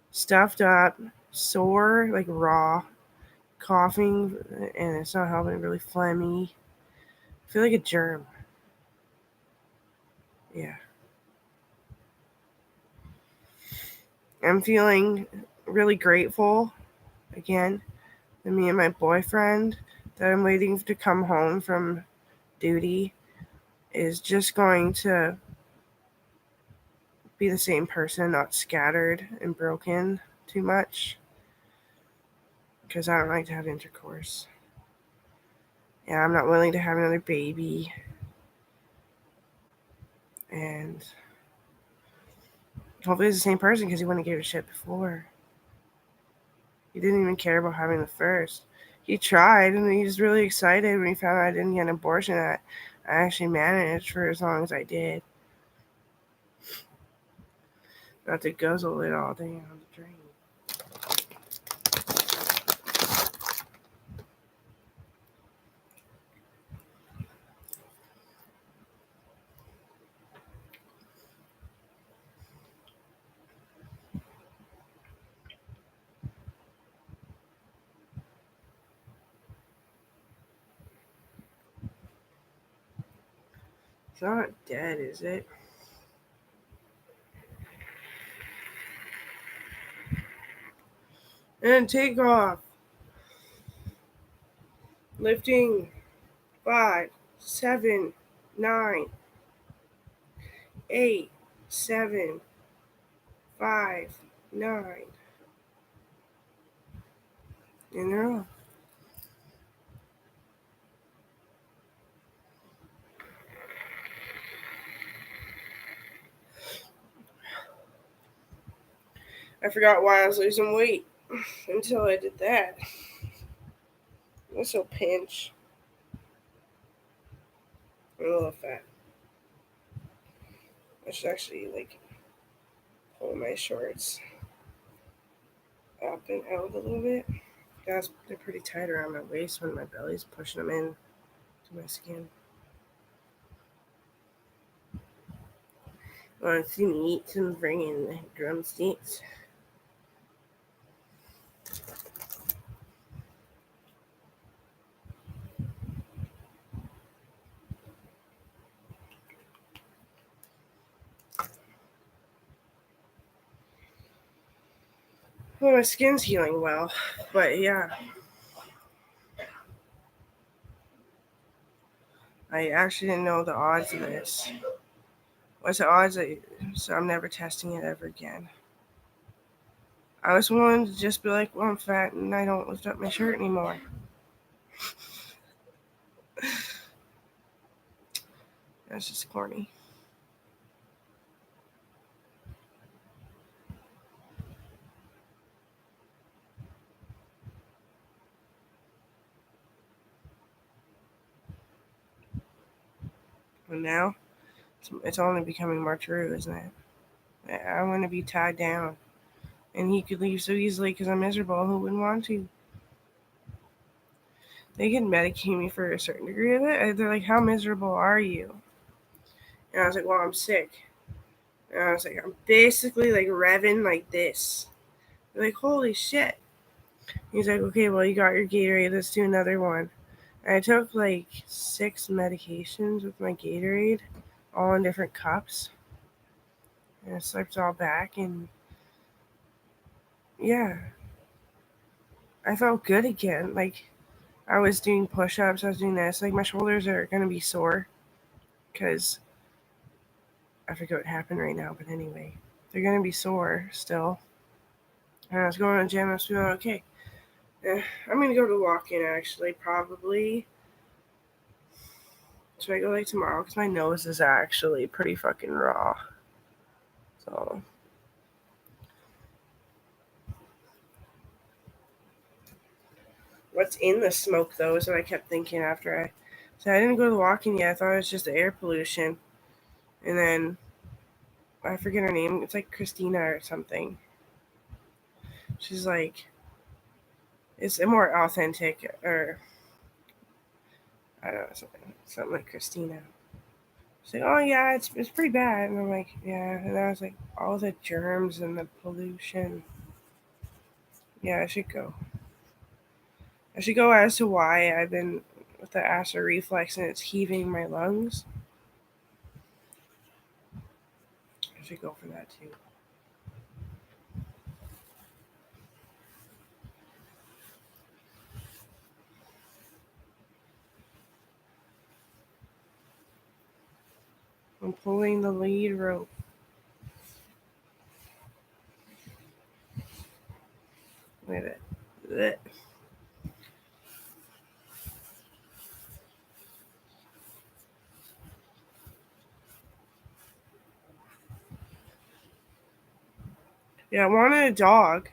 stuffed up, sore, like raw, coughing, and it's not helping, really phlegmy. I feel like a germ. Yeah. I'm feeling really grateful again that me and my boyfriend that I'm waiting to come home from duty is just going to be the same person, not scattered and broken too much because I don't like to have intercourse. Yeah, I'm not willing to have another baby. And hopefully it's the same person because he wouldn't give a shit before. He didn't even care about having the first. He tried and he was really excited when he found out I didn't get an abortion that I actually managed for as long as I did. Not to guzzle it all down the drain. It's not dead, is it? And take off. Lifting 5, 7, 9, 8, 7, 5, 9. And they're off. I forgot why I was losing weight until I did that. I'm so pinch. I'm a little fat. I should actually like pull my shorts up and out a little bit. Guys, they're pretty tight around my waist when my belly's pushing them in to my skin. Want to see me eat some friggin' drumsticks? Well, my skin's healing well, but yeah. I actually didn't know the odds of this. What's the odds that, so I'm never testing it ever again. I was willing to just be like, well, I'm fat and I don't lift up my shirt anymore. That's just corny. And now, it's only becoming more true, isn't it? I want to be tied down. And he could leave so easily because I'm miserable. Who wouldn't want to? They can medicate me for a certain degree of it. They're like, how miserable are you? And I was like, well, I'm sick. And I was like, I'm basically like revving like this. They're like, holy shit. He's like, okay, well, you got your Gatorade. Let's do another one. And I took like 6 medications with my Gatorade, all in different cups. And I slept all back. And yeah, I felt good again. Like, I was doing push ups, I was doing this. Like, my shoulders are going to be sore because I forget what happened right now. But anyway, they're going to be sore still. And I was going to the gym. I was feeling okay. I'm going to go to walk in actually, probably. Should I go like tomorrow? Because my nose is actually pretty fucking raw. So, what's in the smoke though is what I kept thinking after I. So I didn't go to the walk-in yet. I thought it was just the air pollution. And then I forget her name. It's like Christina or something. She's like, it's more authentic, or I don't know, something like Christina. She's like, oh yeah, it's pretty bad. And I'm like, yeah. And I was like, all the germs and the pollution. Yeah, I should go. I should go as to why I've been with the acid reflux and it's heaving my lungs. I should go for that too. I'm pulling the lead rope. Look at it. Blech. Yeah, I wanted a dog.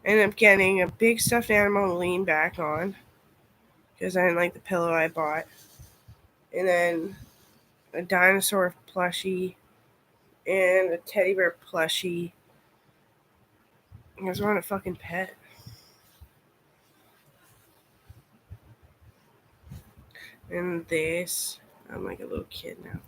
Ended up getting a big stuffed animal to lean back on because I didn't like the pillow I bought. And then a dinosaur plushie and a teddy bear plushie. I just want a fucking pet. And this. I'm like a little kid now.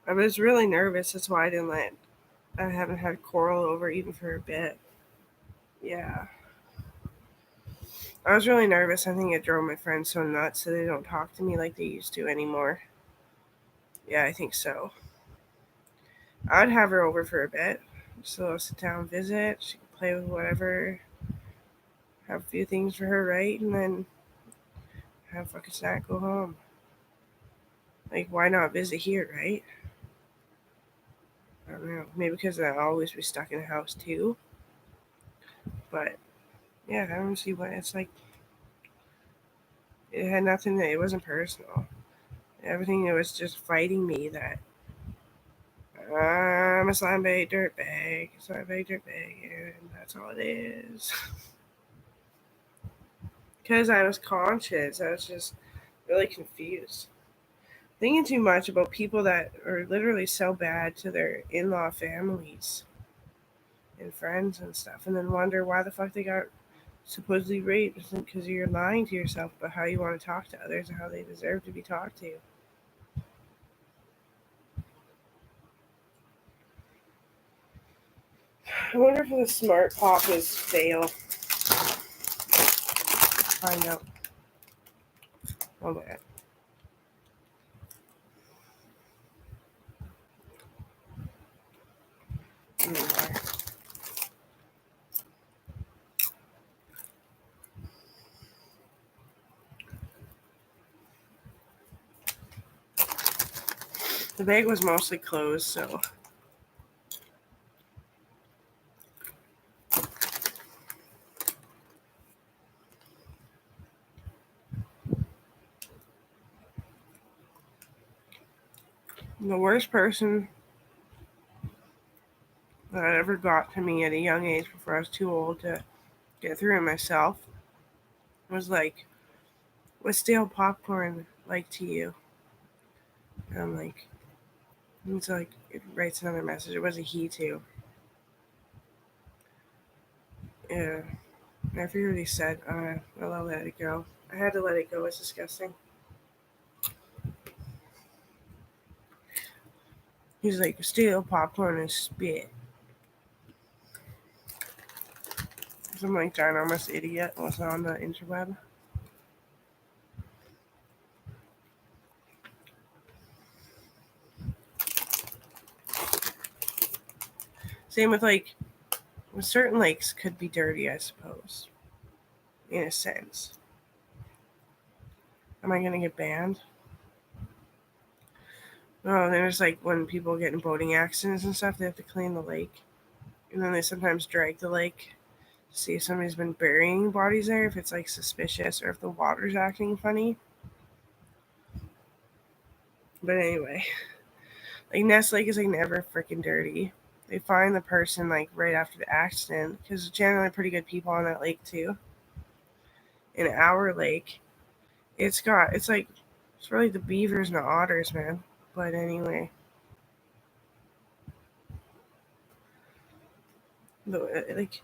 I was really nervous. That's why I didn't let I haven't had Coral over even for a bit. Yeah. I was really nervous. I think it drove my friends so nuts that they don't talk to me like they used to anymore. Yeah, I think so. I'd have her over for a bit. Just a little sit down visit. She could play with whatever, have a few things for her, right? And then have a fucking snack, go home. Like, why not visit here, right? I don't know. Maybe because I always be stuck in the house too. But yeah, I don't see what it's like. It had nothing. It wasn't personal. Everything it was just fighting me that I'm a slime bait dirtbag, and that's all it is. Because I was conscious, I was just really confused. Thinking too much about people that are literally so bad to their in law families and friends and stuff, and then wonder why the fuck they got supposedly raped because you're lying to yourself about how you want to talk to others and how they deserve to be talked to. I wonder if the smart pop is fail. Find out. Hold on. The bag was mostly closed, so the worst person that ever got to me at a young age before I was too old to get through it myself was like, "What's stale popcorn like to you?" And I'm like, it's like, it writes another message. It was a he too. Yeah. I forget what he said. I'll let it go. I had to let it go. It's disgusting. He's like, stale popcorn is spit. Some like ginormous idiot was on the interweb. Same with like, certain lakes could be dirty, I suppose, in a sense. Am I gonna get banned? No, there's like when people get in boating accidents and stuff, they have to clean the lake, and then they sometimes drag the lake to see if somebody's been burying bodies there, if it's like suspicious or if the water's acting funny. But anyway, like Nest Lake is like never freaking dirty. They find the person like right after the accident because generally pretty good people on that lake too. In our lake, it's like it's really the beavers and the otters, man. But anyway, like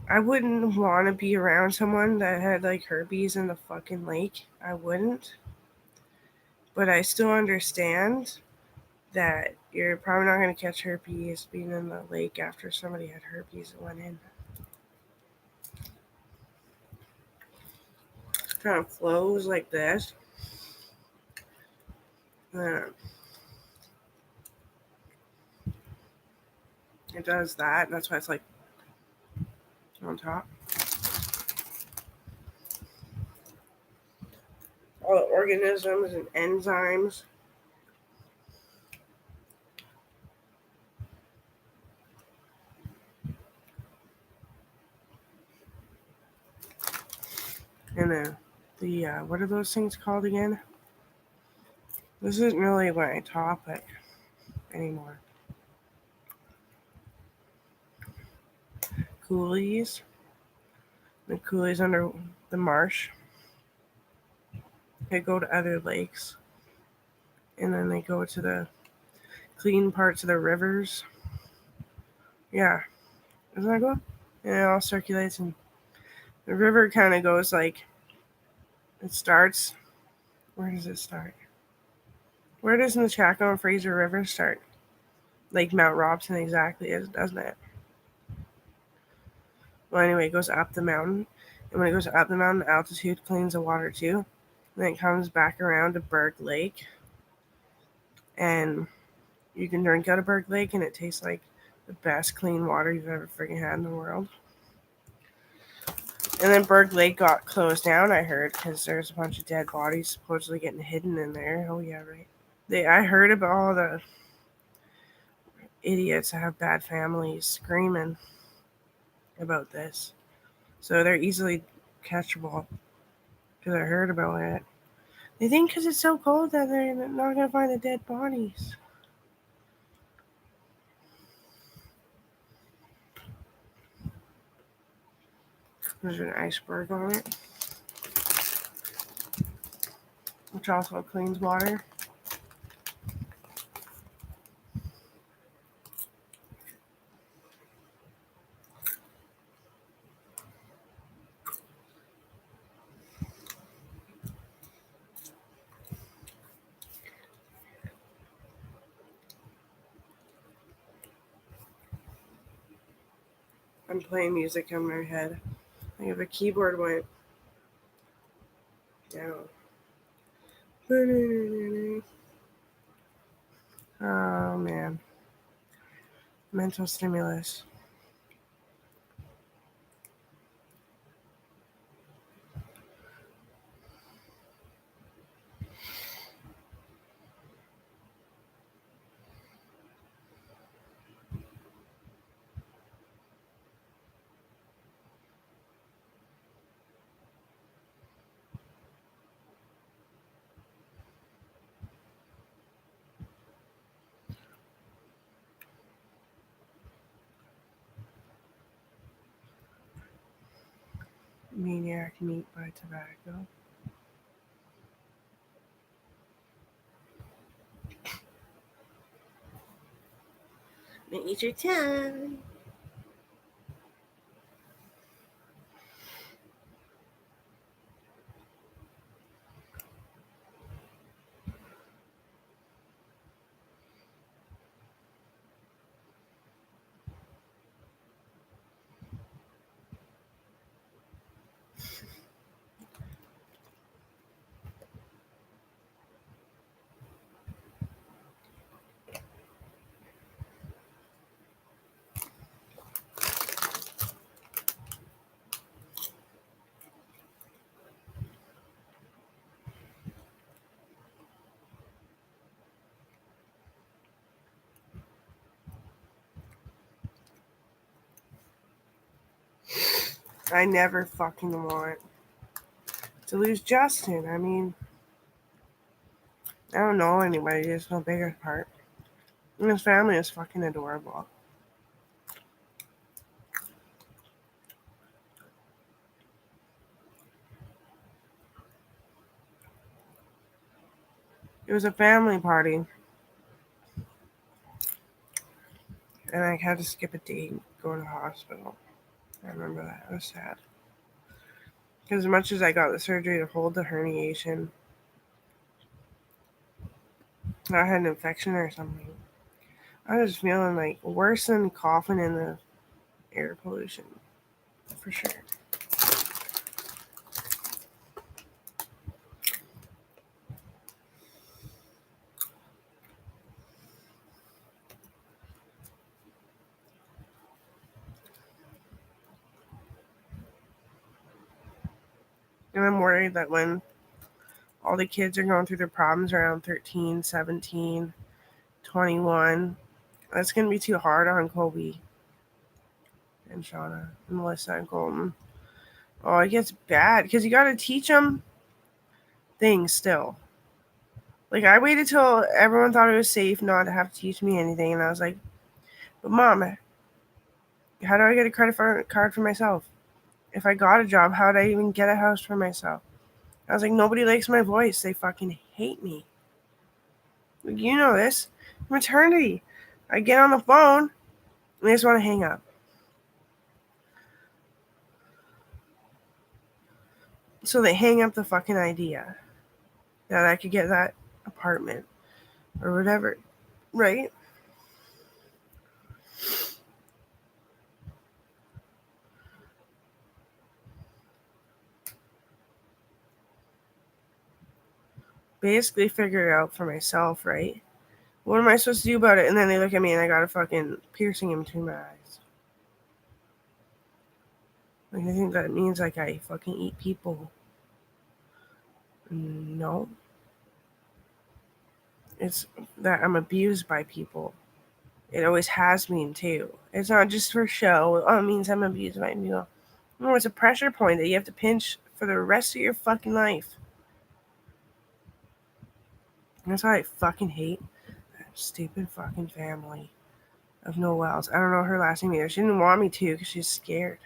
I wouldn't want to be around someone that had like herpes in the fucking lake. I wouldn't. But I still understand that you're probably not going to catch herpes being in the lake after somebody had herpes and went in. It kind of flows like this. Uh, it does that. And that's why it's like on top. All the organisms and enzymes. And the what are those things called again? This isn't really my topic anymore. Coolies. The coolies under the marsh. They go to other lakes. And then they go to the clean parts of the rivers. Yeah. Isn't that cool? And it all circulates and the river kind of goes like it starts. Where does it start? Where does the Chaco and Fraser River start? Like Mount Robson exactly is, doesn't it? Well, anyway, it goes up the mountain. And when it goes up the mountain, altitude cleans the water too. And then it comes back around to Berg Lake. And you can drink out of Berg Lake, and it tastes like the best clean water you've ever freaking had in the world. And then Berg Lake got closed down, I heard, because there's a bunch of dead bodies supposedly getting hidden in there. Oh, yeah, right. I heard about all the idiots that have bad families screaming about this. So they're easily catchable because I heard about it. They think because it's so cold that they're not going to find the dead bodies. There's an iceberg on it, which also cleans water. I'm playing music in my head. I have a keyboard went down. Oh man, mental stimulus. Maniac meat by tobacco. Eat your tongue. I never fucking want to lose Justin. I mean, I don't know anybody. It's no bigger part. And his family is fucking adorable. It was a family party, and I had to skip a date and go to the hospital. I remember that. It was sad. Because as much as I got the surgery to hold the herniation, I had an infection or something. I was feeling like worse than coughing in the air pollution, for sure. And I'm worried that when all the kids are going through their problems around 13, 17, 21, that's going to be too hard on Kobe and Shauna and Melissa and Colton. Oh, it gets bad because you got to teach them things still. Like, I waited till everyone thought it was safe not to have to teach me anything. And I was like, but mom, how do I get a card for myself? If I got a job, how would I even get a house for myself? I was like, nobody likes my voice. They fucking hate me. Like, you know this. Maternity. I get on the phone and they just want to hang up. So they hang up the fucking idea that I could get that apartment or whatever. Right? basically figure it out for myself, right? What am I supposed to do about it? And then they look at me and I got a fucking piercing in between my eyes. Like, I think that means like I fucking eat people. No. It's that I'm abused by people. It always has been too. It's not just for show. Oh, it means I'm abused by people. No, it's a pressure point that you have to pinch for the rest of your fucking life. That's why I fucking hate that stupid fucking family of Noel's. I don't know her last name either. She didn't want me to because she's scared.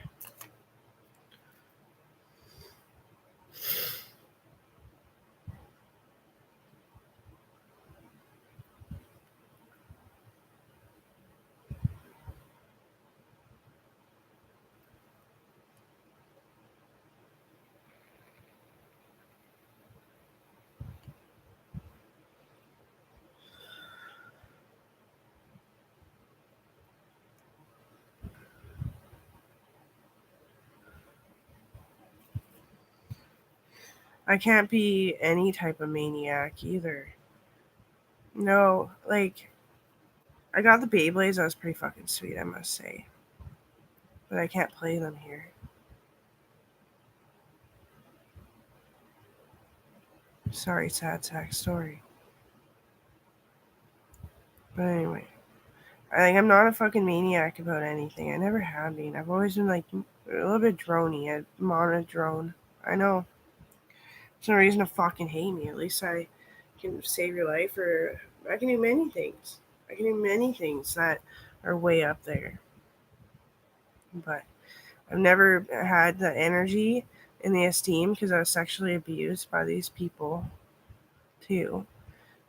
I can't be any type of maniac either. No, like, I got the Beyblades. That was pretty fucking sweet, I must say. But I can't play them here. Sorry, sad sack story. But anyway, I'm not a fucking maniac about anything. I never have been. I've always been like a little bit drony, a monodrone. I know. There's no reason to fucking hate me. At least I can save your life, or I can do many things. I can do many things that are way up there. But I've never had the energy and the esteem because I was sexually abused by these people too.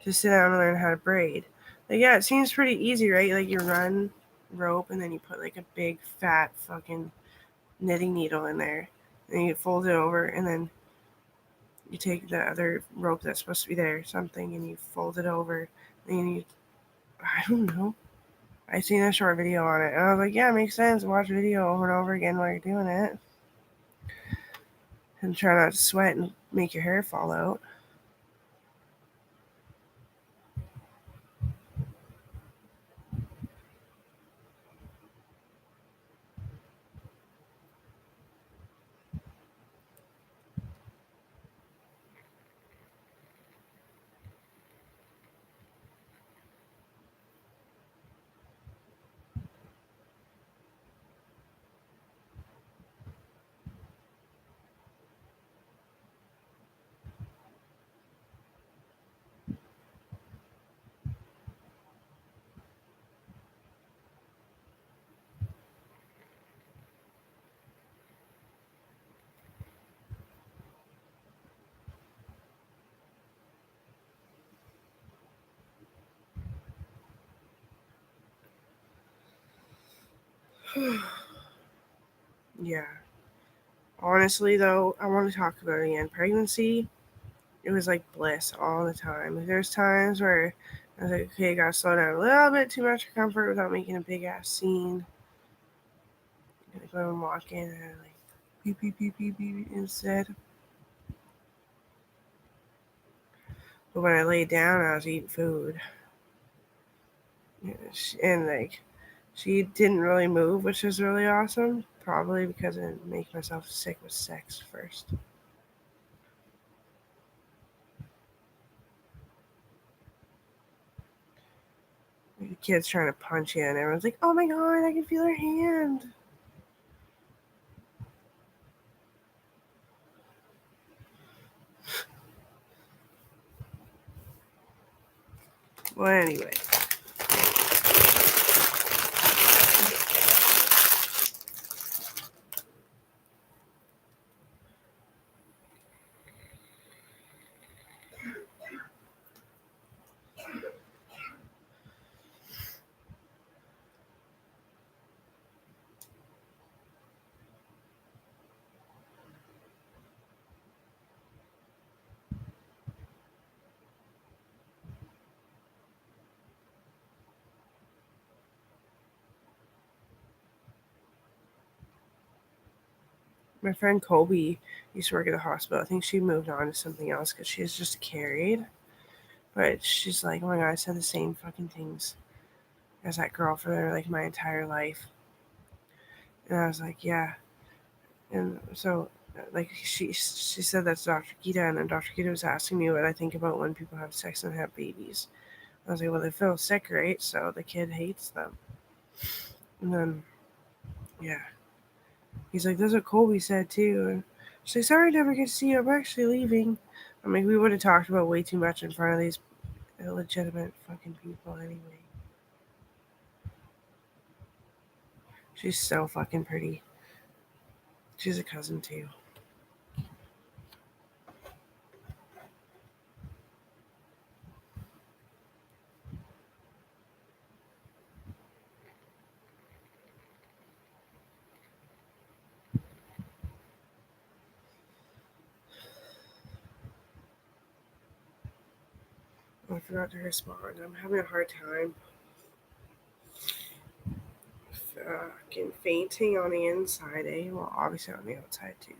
To sit down and learn how to braid. Like, yeah, it seems pretty easy, right? Like, you run rope and then you put like a big fat fucking knitting needle in there, and you fold it over, and then you take the other rope that's supposed to be there, something, and you fold it over, and you, I don't know. I seen a short video on it, and I was like, yeah, it makes sense. Watch a video over and over again while you're doing it, and try not to sweat and make your hair fall out. Yeah. Honestly, though, I want to talk about it again. Pregnancy, it was like bliss all the time. Like, there's times where I was like, okay, I gotta slow down a little bit, too much for comfort without making a big ass scene. Like, when I'm walking, and I like beep beep beep beep beep instead. But when I laid down, I was eating food, and like, she didn't really move, which was really awesome. Probably because I didn't make myself sick with sex first. The kid's trying to punch you, and everyone's like, "Oh my god, I can feel her hand." Well, anyway, My friend Colby used to work at the hospital. I think she moved on to something else because she was just carried. But she's like, oh my god, I said the same fucking things as that girl for like my entire life. And I was like, yeah. And so, like, she said that's Dr. Gita, and then Dr. Gita was asking me what I think about when people have sex and have babies. I was like, well, they feel sick, right? So the kid hates them. And then, yeah. He's like, that's what Colby said too. And she's like, sorry I never get to see you. I'm actually leaving. I mean, we would have talked about way too much in front of these illegitimate fucking people anyway. She's so fucking pretty. She's a cousin too. Oh, I forgot to respond. I'm having a hard time fucking fainting on the inside, eh? Well, obviously on the outside too.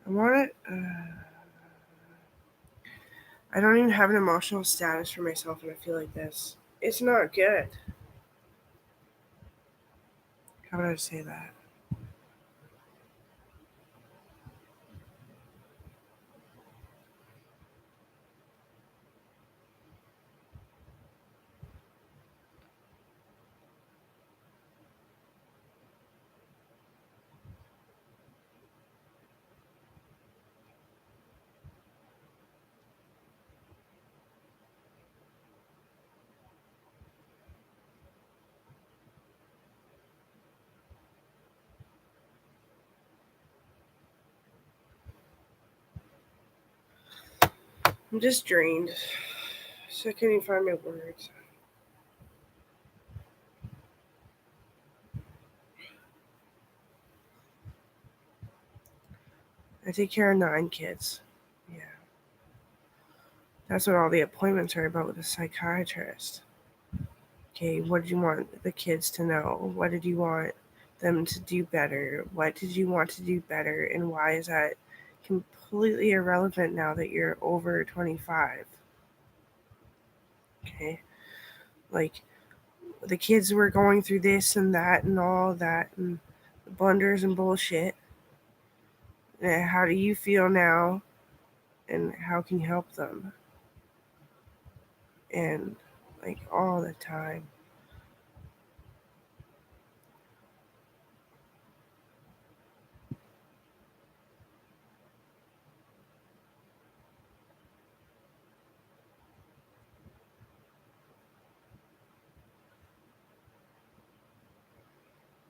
I want it. I don't even have an emotional status for myself when I feel like this. It's not good. How would I say that? I'm just drained. So I can't even find my words. I take care of 9 kids. Yeah. That's what all the appointments are about with a psychiatrist. Okay, what did you want the kids to know? What did you want them to do better? What did you want to do better? And why is that completely irrelevant now that you're over 25? Okay, like the kids were going through this and that and all that and blunders and bullshit. And how do you feel now? And how can you help them? And like all the time.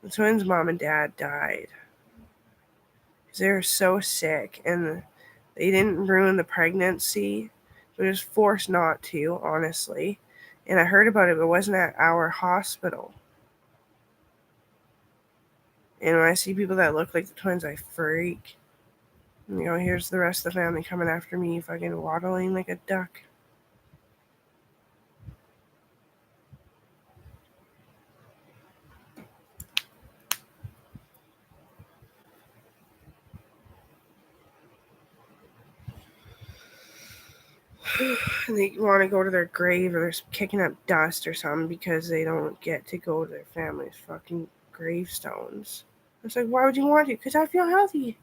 The twins' mom and dad died because they were so sick and they didn't ruin the pregnancy. They were just forced not to, honestly. And I heard about it, but it wasn't at our hospital. And when I see people that look like the twins, I freak. You know, here's the rest of the family coming after me, fucking waddling like a duck. And they want to go to their grave or they're kicking up dust or something because they don't get to go to their family's fucking gravestones. It's like, why would you want to? Because I feel healthy.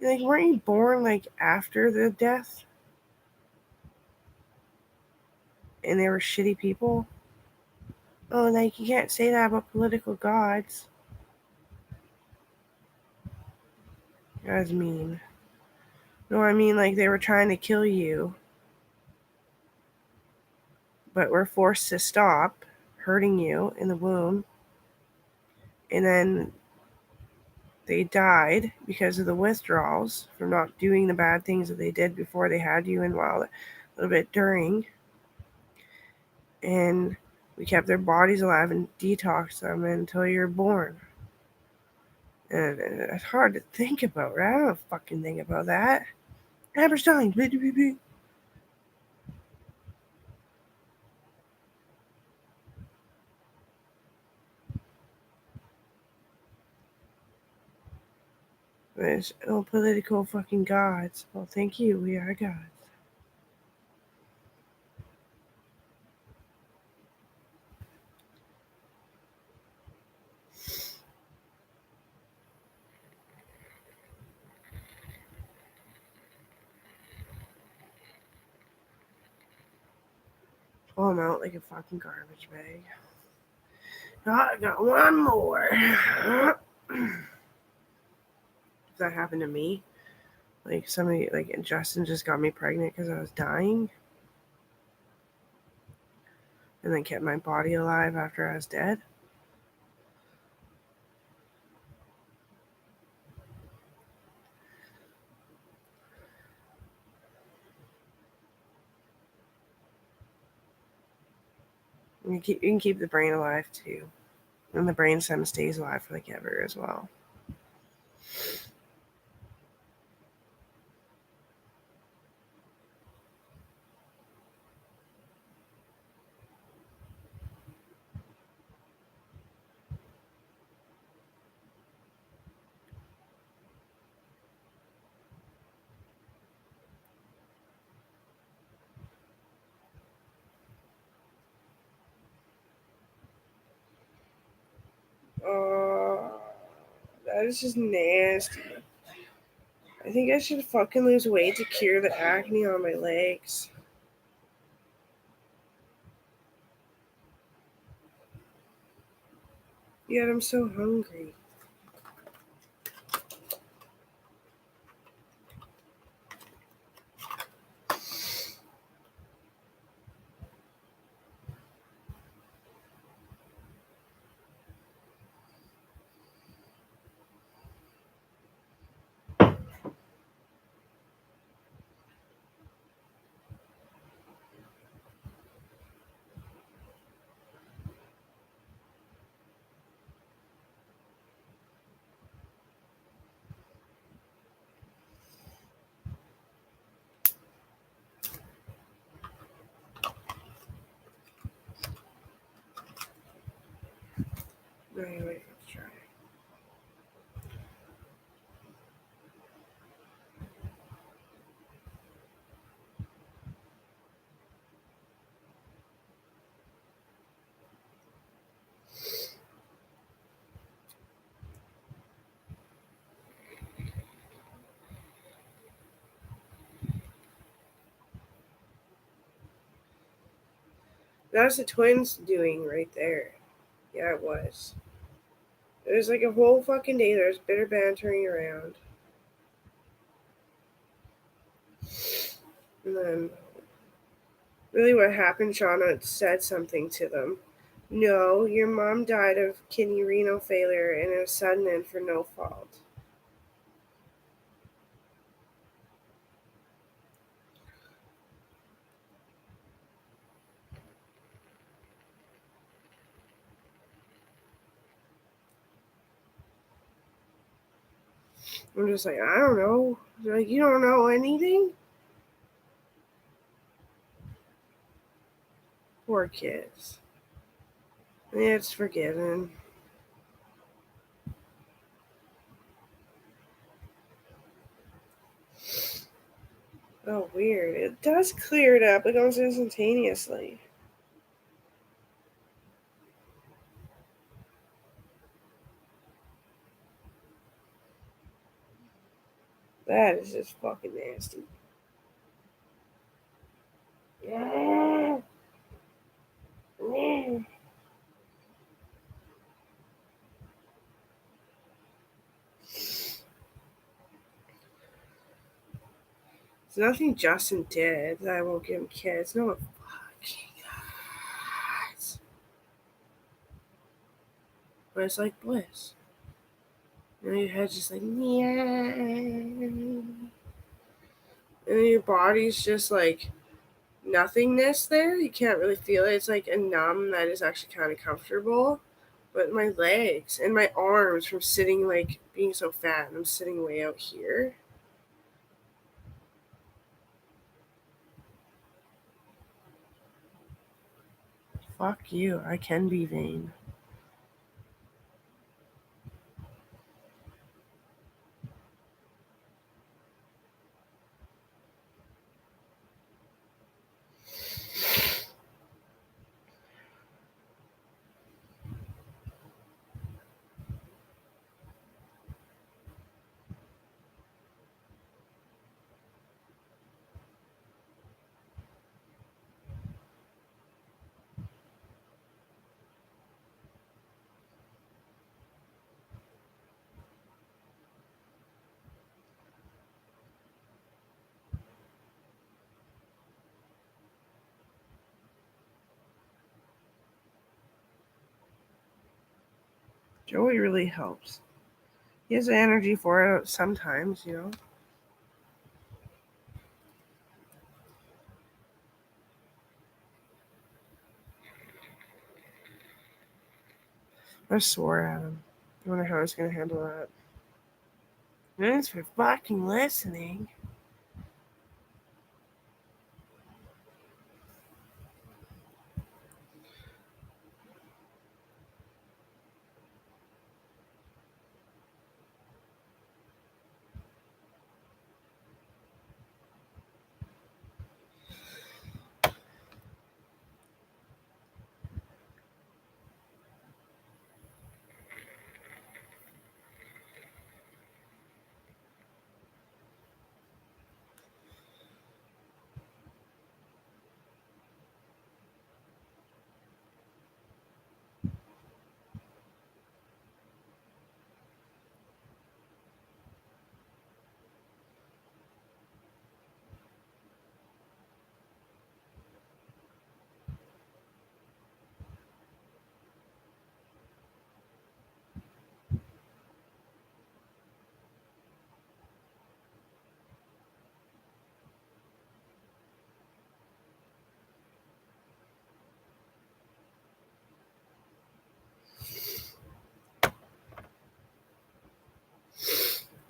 Like, weren't you born like after the death? And they were shitty people? Oh, like, you can't say that about political gods. That's mean. No, I mean like they were trying to kill you, but were forced to stop hurting you in the womb, and then they died because of the withdrawals from not doing the bad things that they did before they had you and while a little bit during. And we kept their bodies alive and detoxed them until you're born. And it's hard to think about, right? I don't fucking think about that. Average time. There's no political fucking gods. Well, thank you. We are gods. Pull them out like a fucking garbage bag. Oh, I got one more. That happened to me. Like somebody, like Justin just got me pregnant because I was dying, and then kept my body alive after I was dead. You can keep the brain alive too, and the brain stem stays alive for like ever as well. Oh, that is just nasty. I think I should fucking lose weight to cure the acne on my legs. Yet I'm so hungry. Wait, let's try. That was the twins doing right there. Yeah, it was. It was like a whole fucking day. There was bitter bantering around. And then, really, what happened, Shauna said something to them. No, your mom died of kidney renal failure and it was sudden and for no fault. I'm just like, I don't know. They're like, you don't know anything? Poor kids. It's forgiven. Oh, weird. It does clear it up. It goes instantaneously. That is just fucking nasty. Yeah. Yeah. nothing Justin did that I won't give him kids. No fucking guys. But it's like bliss. And your head's just like, yeah. And your body's just like nothingness there. You can't really feel it. It's like a numb that is actually kind of comfortable. But my legs and my arms from sitting, like being so fat, and I'm sitting way out here. Fuck you. I can be vain. Joey really helps. He has the energy for it sometimes, you know. I swore at him. I wonder how he's gonna handle that. Thanks for fucking listening.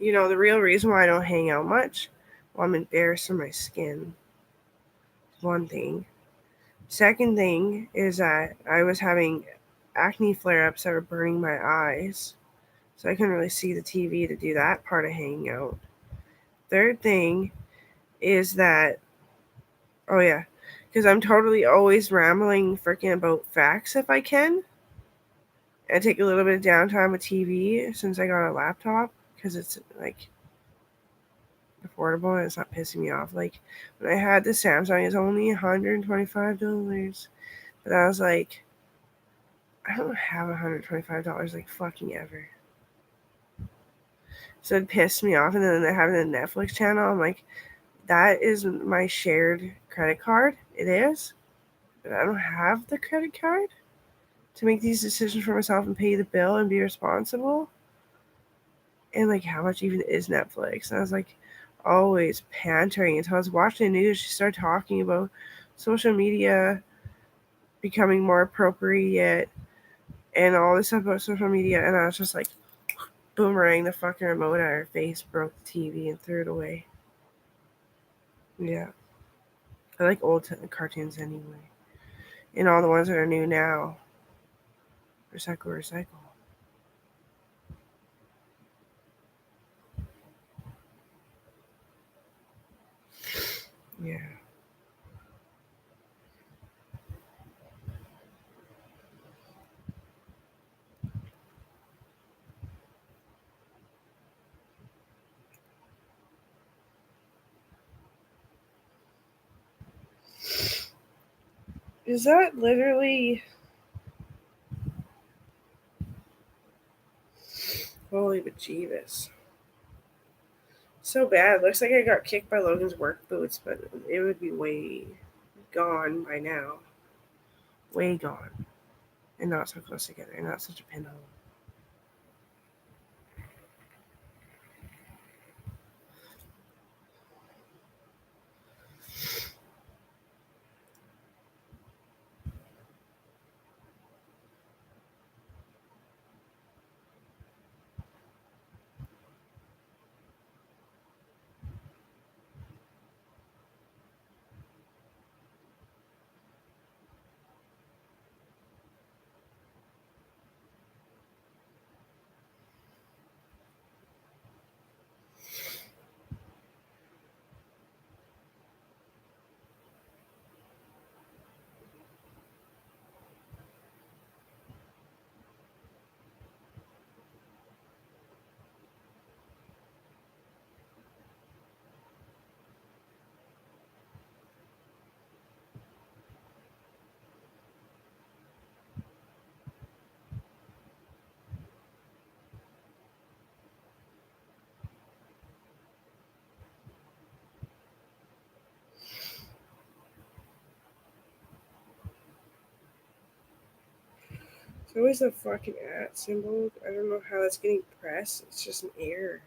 You know, the real reason why I don't hang out much, well, I'm embarrassed of my skin. One thing. Second thing is that I was having acne flare ups that were burning my eyes. So I couldn't really see the TV to do that part of hanging out. Third thing is that, oh yeah, because I'm totally always rambling freaking about facts if I can. I take a little bit of downtime with TV since I got a laptop because it's like affordable and it's not pissing me off. Like when I had the Samsung, it's only $125, but I was like, I don't have $125 like fucking ever. So it pissed me off. And then having a Netflix channel, I'm like, that is my shared credit card. It is, but I don't have the credit card to make these decisions for myself and pay the bill and be responsible. And like, how much even is Netflix? And I was like, always pantering until I was watching the news. She started talking about social media becoming more appropriate and all this stuff about social media. And I was just like, boomerang the fucking remote at her face, broke the TV, and threw it away. Yeah. I like old cartoons anyway. And all the ones that are new now. Recycle, recycle. Yeah. Is that literally. Holy bejeebus. So bad. Looks like I got kicked by Logan's work boots, but it would be way gone by now. Way gone. And not so close together. And not such a pinhole. It's always a fucking at symbol. I don't know how that's getting pressed. It's just an error.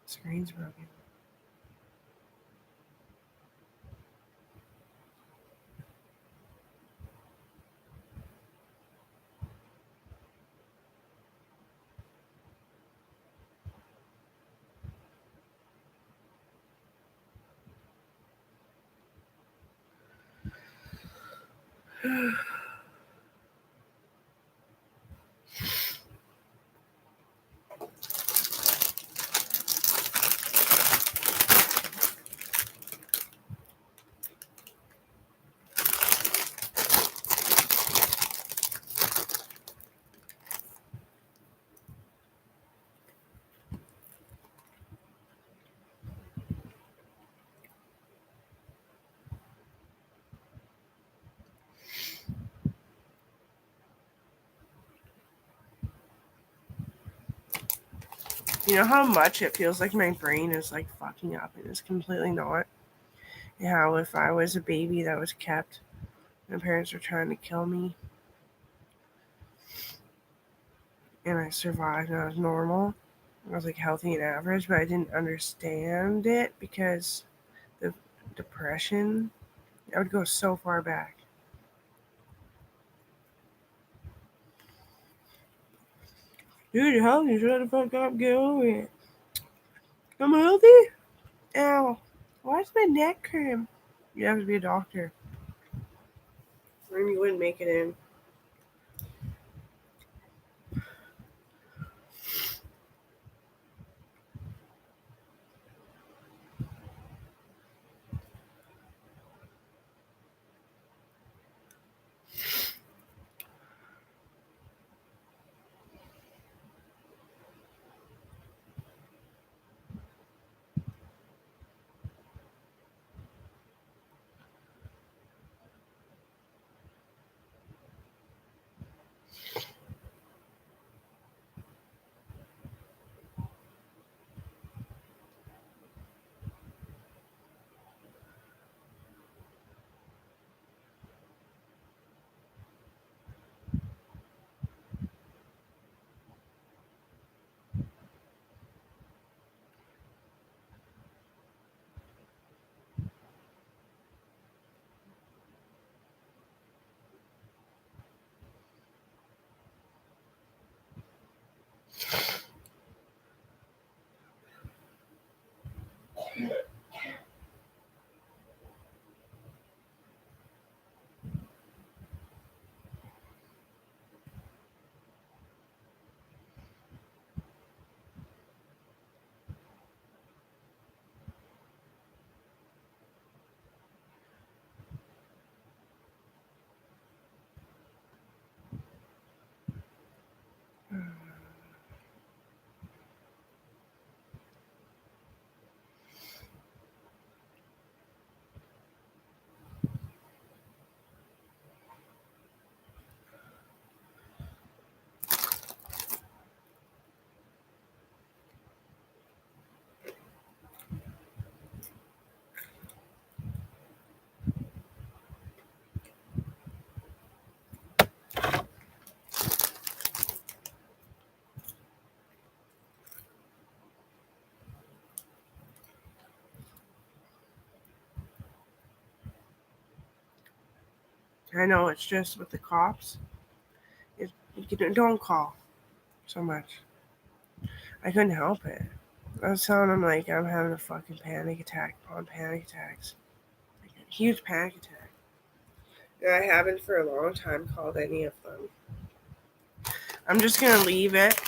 Screen's broken. You know how much it feels like my brain is like fucking up and it's completely not? And how if I was a baby that was kept, my parents were trying to kill me, and I survived and I was normal. I was like healthy and average, but I didn't understand it because the depression, I would go so far back. Dude, you're healthy, shut the fuck up, get over it. I'm healthy? Ow. Why's my neck cramp? You have to be a doctor. Or you wouldn't make it in. I know it's just with the cops. Don't call so much. I couldn't help it. I was telling him like I'm having a fucking panic attack upon panic attacks. Like a huge panic attack. And I haven't for a long time called any of them. I'm just gonna leave it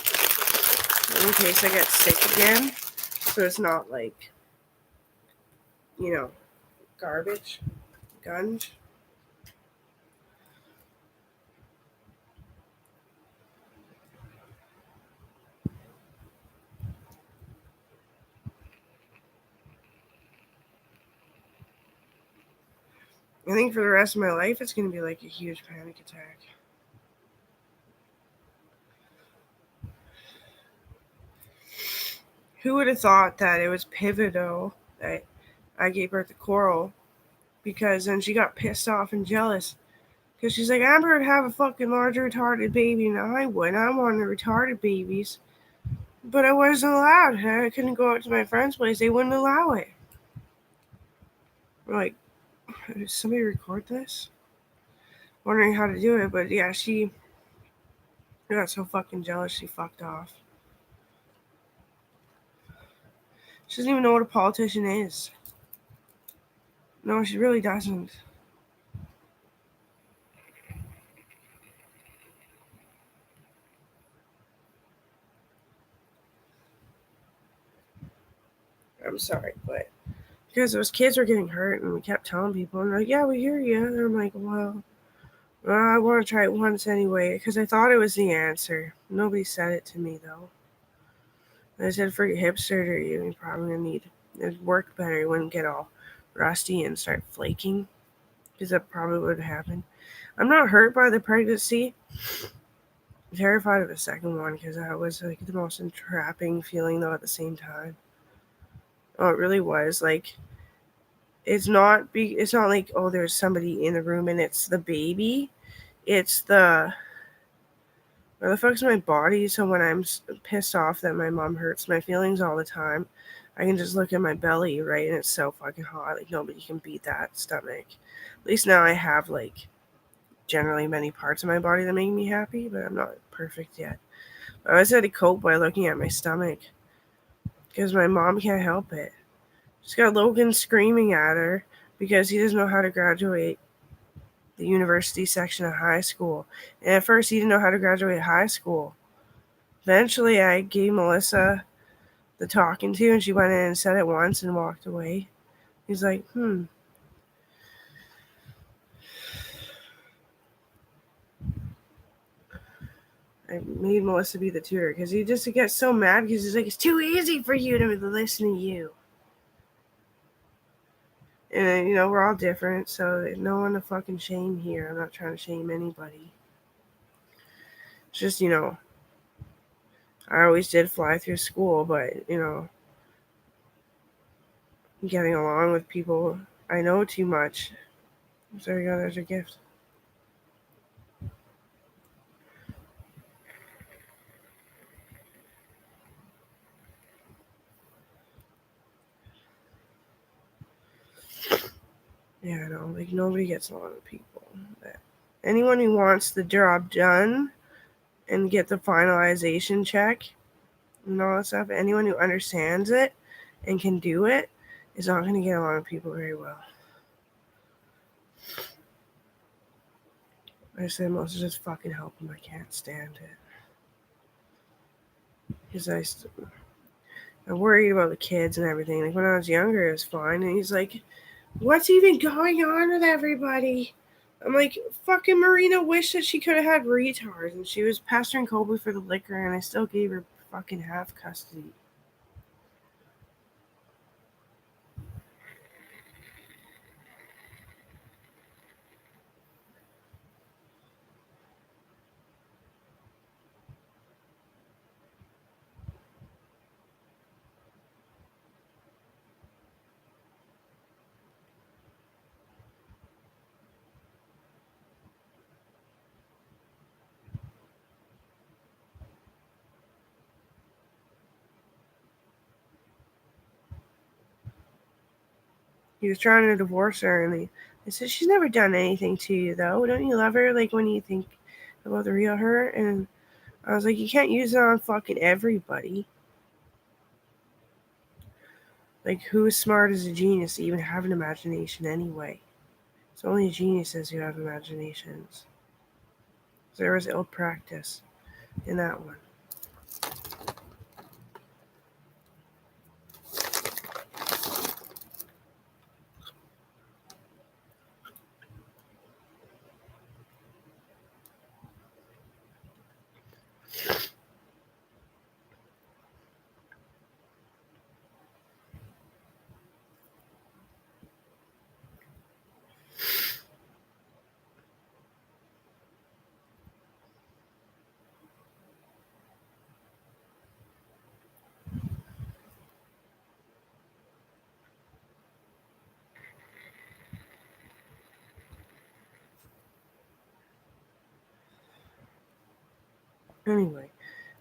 in case I get sick again. So it's not like, garbage. Gunge. I think for the rest of my life it's gonna be like a huge panic attack. Who would have thought that it was pivotal that I gave birth to Coral, because then she got pissed off and jealous because she's like, Amber would have a fucking larger retarded baby and I wouldn't. I wanted retarded babies, but I wasn't allowed. I couldn't go out to my friend's place. They wouldn't allow it. We're like, did somebody record this? Wondering how to do it, but yeah, she got so fucking jealous she fucked off. She doesn't even know what a politician is. No, she really doesn't. I'm sorry, but because those kids were getting hurt and we kept telling people, and they're like, yeah, we hear you. And I'm like, well, I want to try it once anyway, because I thought it was the answer. Nobody said it to me, though. I said, for your hip surgery, you're probably going to need it work better. You wouldn't get all rusty and start flaking, because that probably would happen. I'm not hurt by the pregnancy. I'm terrified of the second one, because that was like the most entrapping feeling, though, at the same time. Oh, it really was. Like, it's not like, oh, there's somebody in the room and it's the baby. It's the where the fuck's my body? So when I'm pissed off that my mom hurts my feelings all the time, I can just look at my belly, right? And it's so fucking hot. Like, nobody can beat that stomach. At least now I have, like, generally many parts of my body that make me happy, but I'm not perfect yet. I always had to cope by looking at my stomach because my mom can't help it. She's got Logan screaming at her because he doesn't know how to graduate the university section of high school. And at first, he didn't know how to graduate high school. Eventually, I gave Melissa the talking to, and she went in and said it once and walked away. He's like, I made Melissa be the tutor because he just gets so mad because he's like, it's too easy for you to listen to you. And, we're all different, so no one to fucking shame here. I'm not trying to shame anybody. It's just, I always did fly through school, but, getting along with people I know too much. So there you go, there's your gift. Yeah, no, like nobody gets along with people. But anyone who wants the job done and get the finalization check and all that stuff, anyone who understands it and can do it is not going to get along with people very well. I say most just fucking help him. I can't stand it. Because I'm worried about the kids and everything. Like when I was younger, it was fine. And he's like, what's even going on with everybody? I'm like, fucking Marina wished that she could have had retards, and she was pestering Kobe for the liquor, and I still gave her fucking half custody. He was trying to divorce her, and I said, she's never done anything to you, though. Don't you love her? Like, when you think about the real her? And I was like, you can't use it on fucking everybody. Like, who is smart as a genius to even have an imagination anyway? It's only geniuses who have imaginations. There was ill practice in that one. Anyway,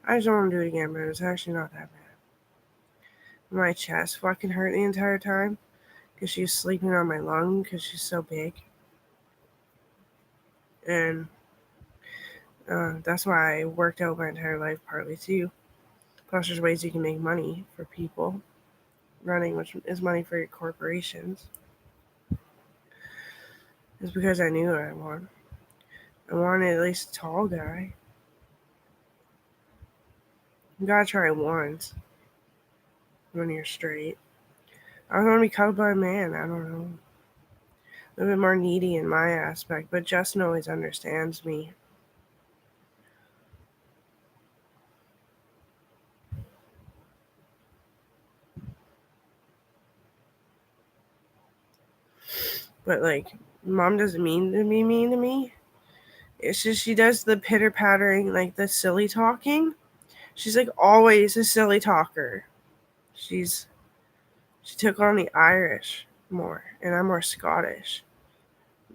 I just don't want to do it again, but it was actually not that bad. My chest fucking hurt the entire time because she was sleeping on my lung because she's so big. And that's why I worked out my entire life partly too. Plus, there's ways you can make money for people running, which is money for your corporations. It's because I knew what I wanted. I wanted at least a tall guy. You gotta try it once when you're straight. I don't want to be cuddled by a man. I don't know. A little bit more needy in my aspect, but Justin always understands me. But like, mom doesn't mean to be mean to me. It's just she does the pitter pattering, like the silly talking. She's like always a silly talker. She took on the Irish more, and I'm more Scottish.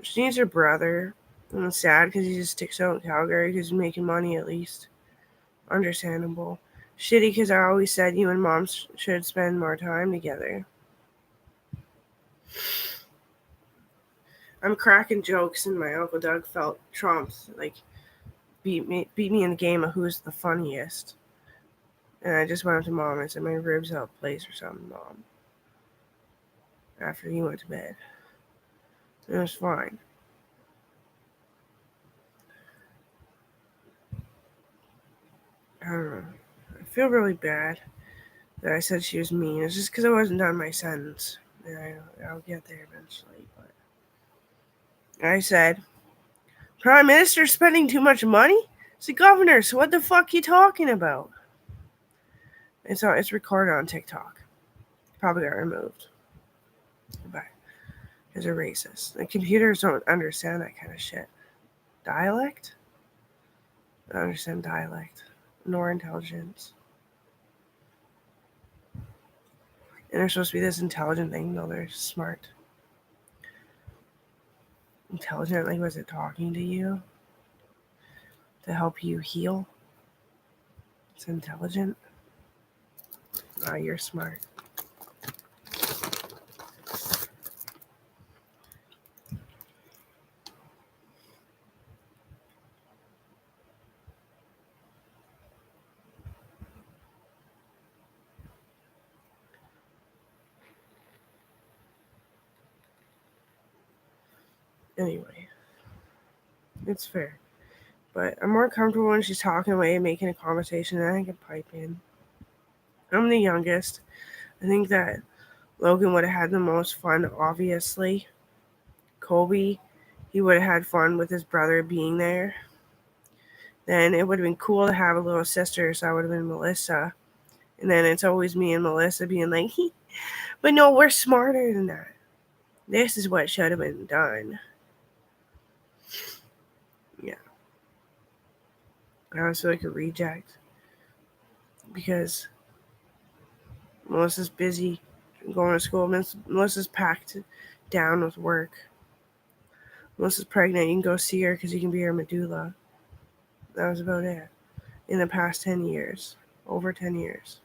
She needs her brother. And it's sad because he just sticks out in Calgary because he's making money at least. Understandable. Shitty because I always said you and mom should spend more time together. I'm cracking jokes, and my Uncle Doug felt trumped. Like, beat me in the game of who's the funniest. And I just went up to mom and said, my ribs out of place or something, mom. After he went to bed. It was fine. I don't know. I feel really bad that I said she was mean. It's just because I wasn't done my sentence. And I'll get there eventually. But I said, Prime Minister's spending too much money? It's the governor, so what the fuck you talking about? It's recorded on TikTok. Probably got removed. But because they're racist. The computers don't understand that kind of shit. Dialect? I don't understand dialect. Nor intelligence. And they're supposed to be this intelligent thing. No, they're smart. Intelligent, like, was it talking to you? To help you heal? It's intelligent? Ah, you're smart. Anyway, it's fair. But I'm more comfortable when she's talking away and making a conversation, and I can pipe in. I'm the youngest. I think that Logan would have had the most fun, obviously. Kobe, he would have had fun with his brother being there. Then it would have been cool to have a little sister, so I would have been Melissa. And then it's always me and Melissa being like, but no, we're smarter than that. This is what should have been done. Yeah. I was like a reject because Melissa's busy going to school. Melissa's packed down with work. Melissa's pregnant. You can go see her because you can be her medulla. That was about it. In the past 10 years. Over 10 years.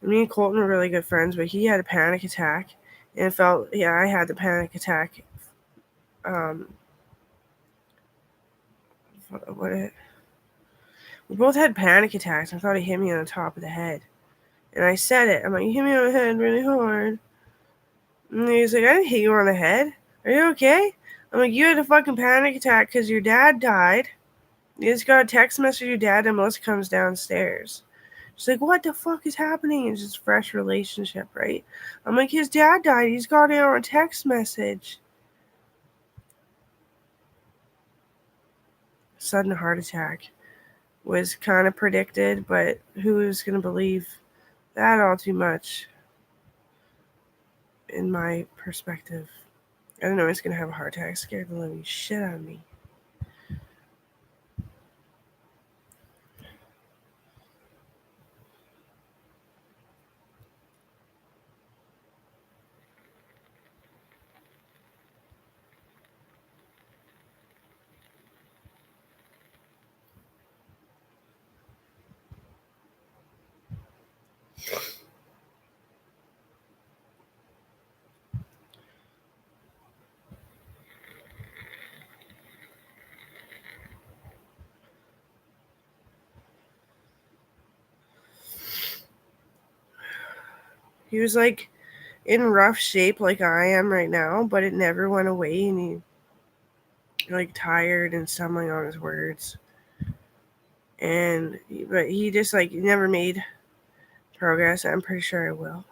Me and Colton were really good friends, but he had a panic attack, and it felt, yeah, I had the panic attack. What it, we both had panic attacks. I thought he hit me on the top of the head, and I said it. I'm like, you hit me on the head really hard. And he's like, I didn't hit you on the head. Are you okay? I'm like, you had a fucking panic attack because your dad died. You just got a text message your dad, and Melissa comes downstairs. She's like, what the fuck is happening? It's just fresh relationship, right? I'm like, his dad died. He's got it on a text message. Sudden heart attack was kind of predicted, but who was going to believe that all too much in my perspective? I didn't know he was going to have a heart attack. It scared the living shit out of me. He was like in rough shape like I am right now, but it never went away, and he like tired and stumbling on his words. But he just like never made progress. I'm pretty sure I will,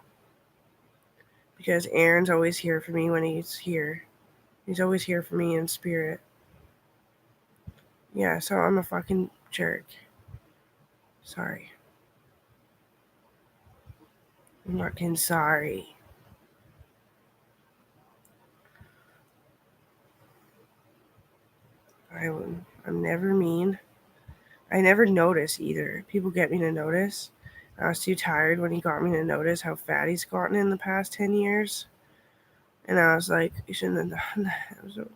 because Aaron's always here for me when he's here. He's always here for me in spirit. Yeah, so I'm a fucking jerk. Sorry. I'm fucking sorry. I'm never mean. I never notice either. People get me to notice. I was too tired when he got me to notice how fat he's gotten in the past 10 years. And I was like, you shouldn't have done that. So...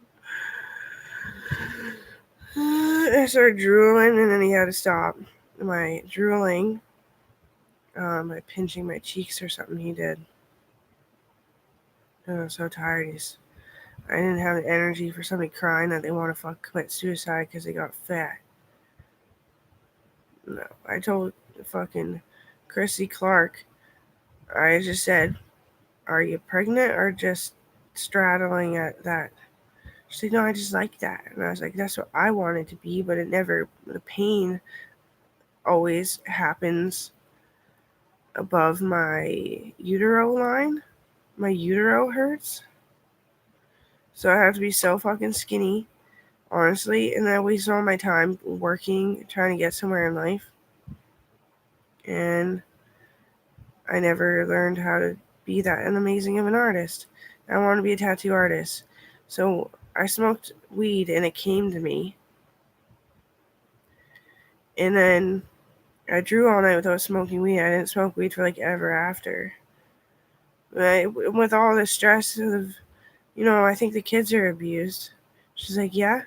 I started drooling, and then he had to stop my drooling by pinching my cheeks or something he did. And I was so tired. I didn't have the energy for somebody crying that they want to commit suicide because they got fat. No, I told fucking Chrissy Clark, I just said, are you pregnant or just straddling at that? She said, no, I just like that. And I was like, that's what I wanted to be, but the pain always happens above my utero line. My utero hurts. So I have to be so fucking skinny, honestly. And I waste all my time working, trying to get somewhere in life. And I never learned how to be that amazing of an artist. I want to be a tattoo artist. So I smoked weed and it came to me. And then I drew all night without smoking weed. I didn't smoke weed for like ever after. With all the stress of, I think the kids are abused. She's like, yeah.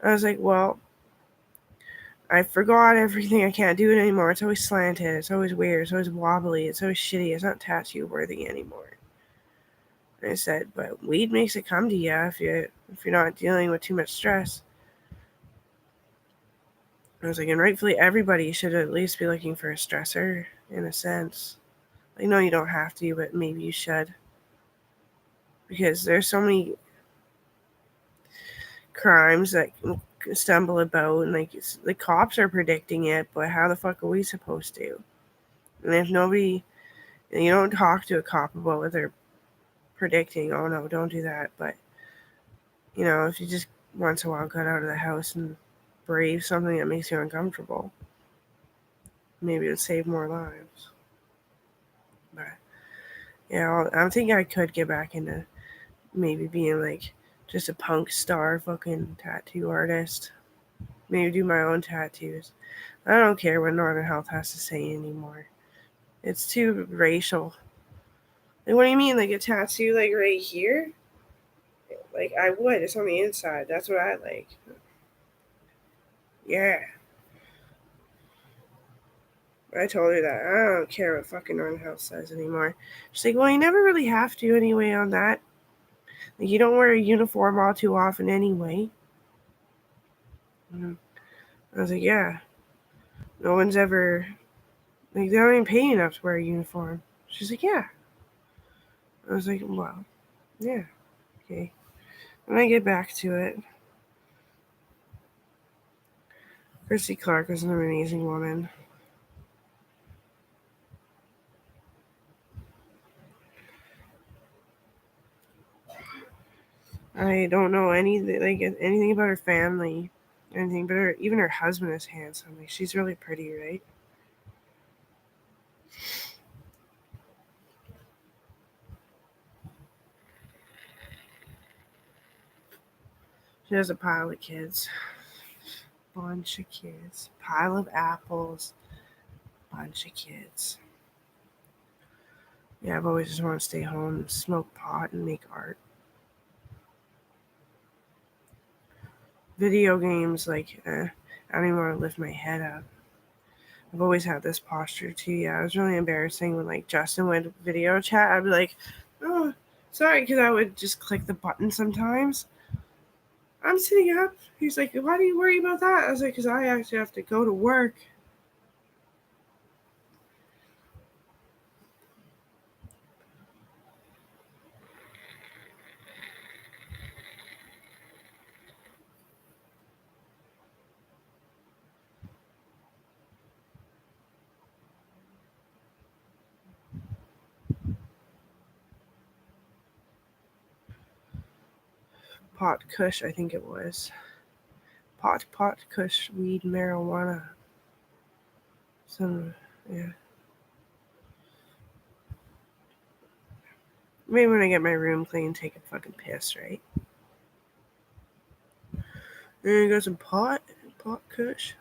I was like, well, I forgot everything. I can't do it anymore. It's always slanted. It's always weird. It's always wobbly. It's always shitty. It's not tattoo worthy anymore. And I said, but weed makes it come to you if you're not dealing with too much stress. I was like, and rightfully everybody should at least be looking for a stressor in a sense. I know you don't have to, but maybe you should. Because there's so many crimes that stumble about, and like the cops are predicting it, but how the fuck are we supposed to? And if nobody, and you don't talk to a cop about what they're predicting, oh no, don't do that. But if you just once in a while got out of the house and brave something that makes you uncomfortable, maybe it would save more lives. But I think I could get back into maybe being like just a punk star fucking tattoo artist. Maybe do my own tattoos. I don't care what Northern Health has to say anymore. It's too racial. Like, what do you mean? Like a tattoo like right here? Like I would. It's on the inside. That's what I like. Yeah. I told her that. I don't care what fucking Northern Health says anymore. She's like, well, you never really have to anyway on that. Like, you don't wear a uniform all too often anyway. I was like, yeah. No one's ever, like, they don't even pay you enough to wear a uniform. She's like, yeah. I was like, well, yeah, okay. When I get back to it, Christy Clark was an amazing woman. I don't know anything about her family, anything, but even her husband is handsome. Like, she's really pretty, right? She has a pile of kids, bunch of kids, pile of apples, bunch of kids. Yeah, I've always just wanted to stay home and smoke pot and make art. Video games, like, I don't even want to lift my head up. I've always had this posture too. Yeah, it was really embarrassing when like Justin would video chat. I'd be like, "Oh, sorry," because I would just click the button sometimes. I'm sitting up. He's like, "Why do you worry about that?" I was like, "Because I actually have to go to work." Pot Kush, I think it was. Pot Kush, weed, marijuana. Some, yeah. Maybe when I get my room clean, take a fucking piss, right? And I got some pot Kush.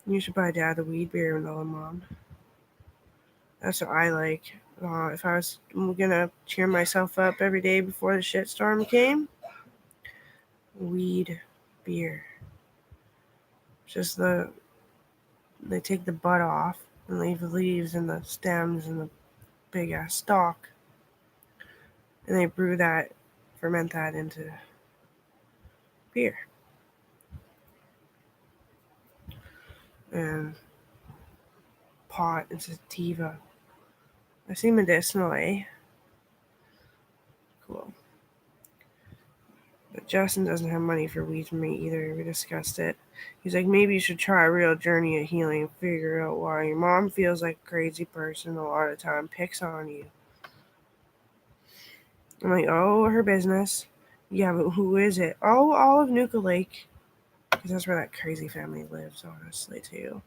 You should buy Dad the weed beer and all, Mom. That's what I like. If I was gonna cheer myself up every day before the shitstorm came, weed beer. Just they take the bud off and leave the leaves and the stems and the big ass stalk, and they brew that, ferment that into beer. And pot and sativa. I see medicinal, eh? Cool. But Justin doesn't have money for weed for me either. We discussed it. He's like, maybe you should try a real journey of healing and figure out why your mom feels like a crazy person a lot of the time, picks on you. I'm like, oh, her business. Yeah, but who is it? Oh, all of Nuka Lake. Because that's where that crazy family lives, honestly, too.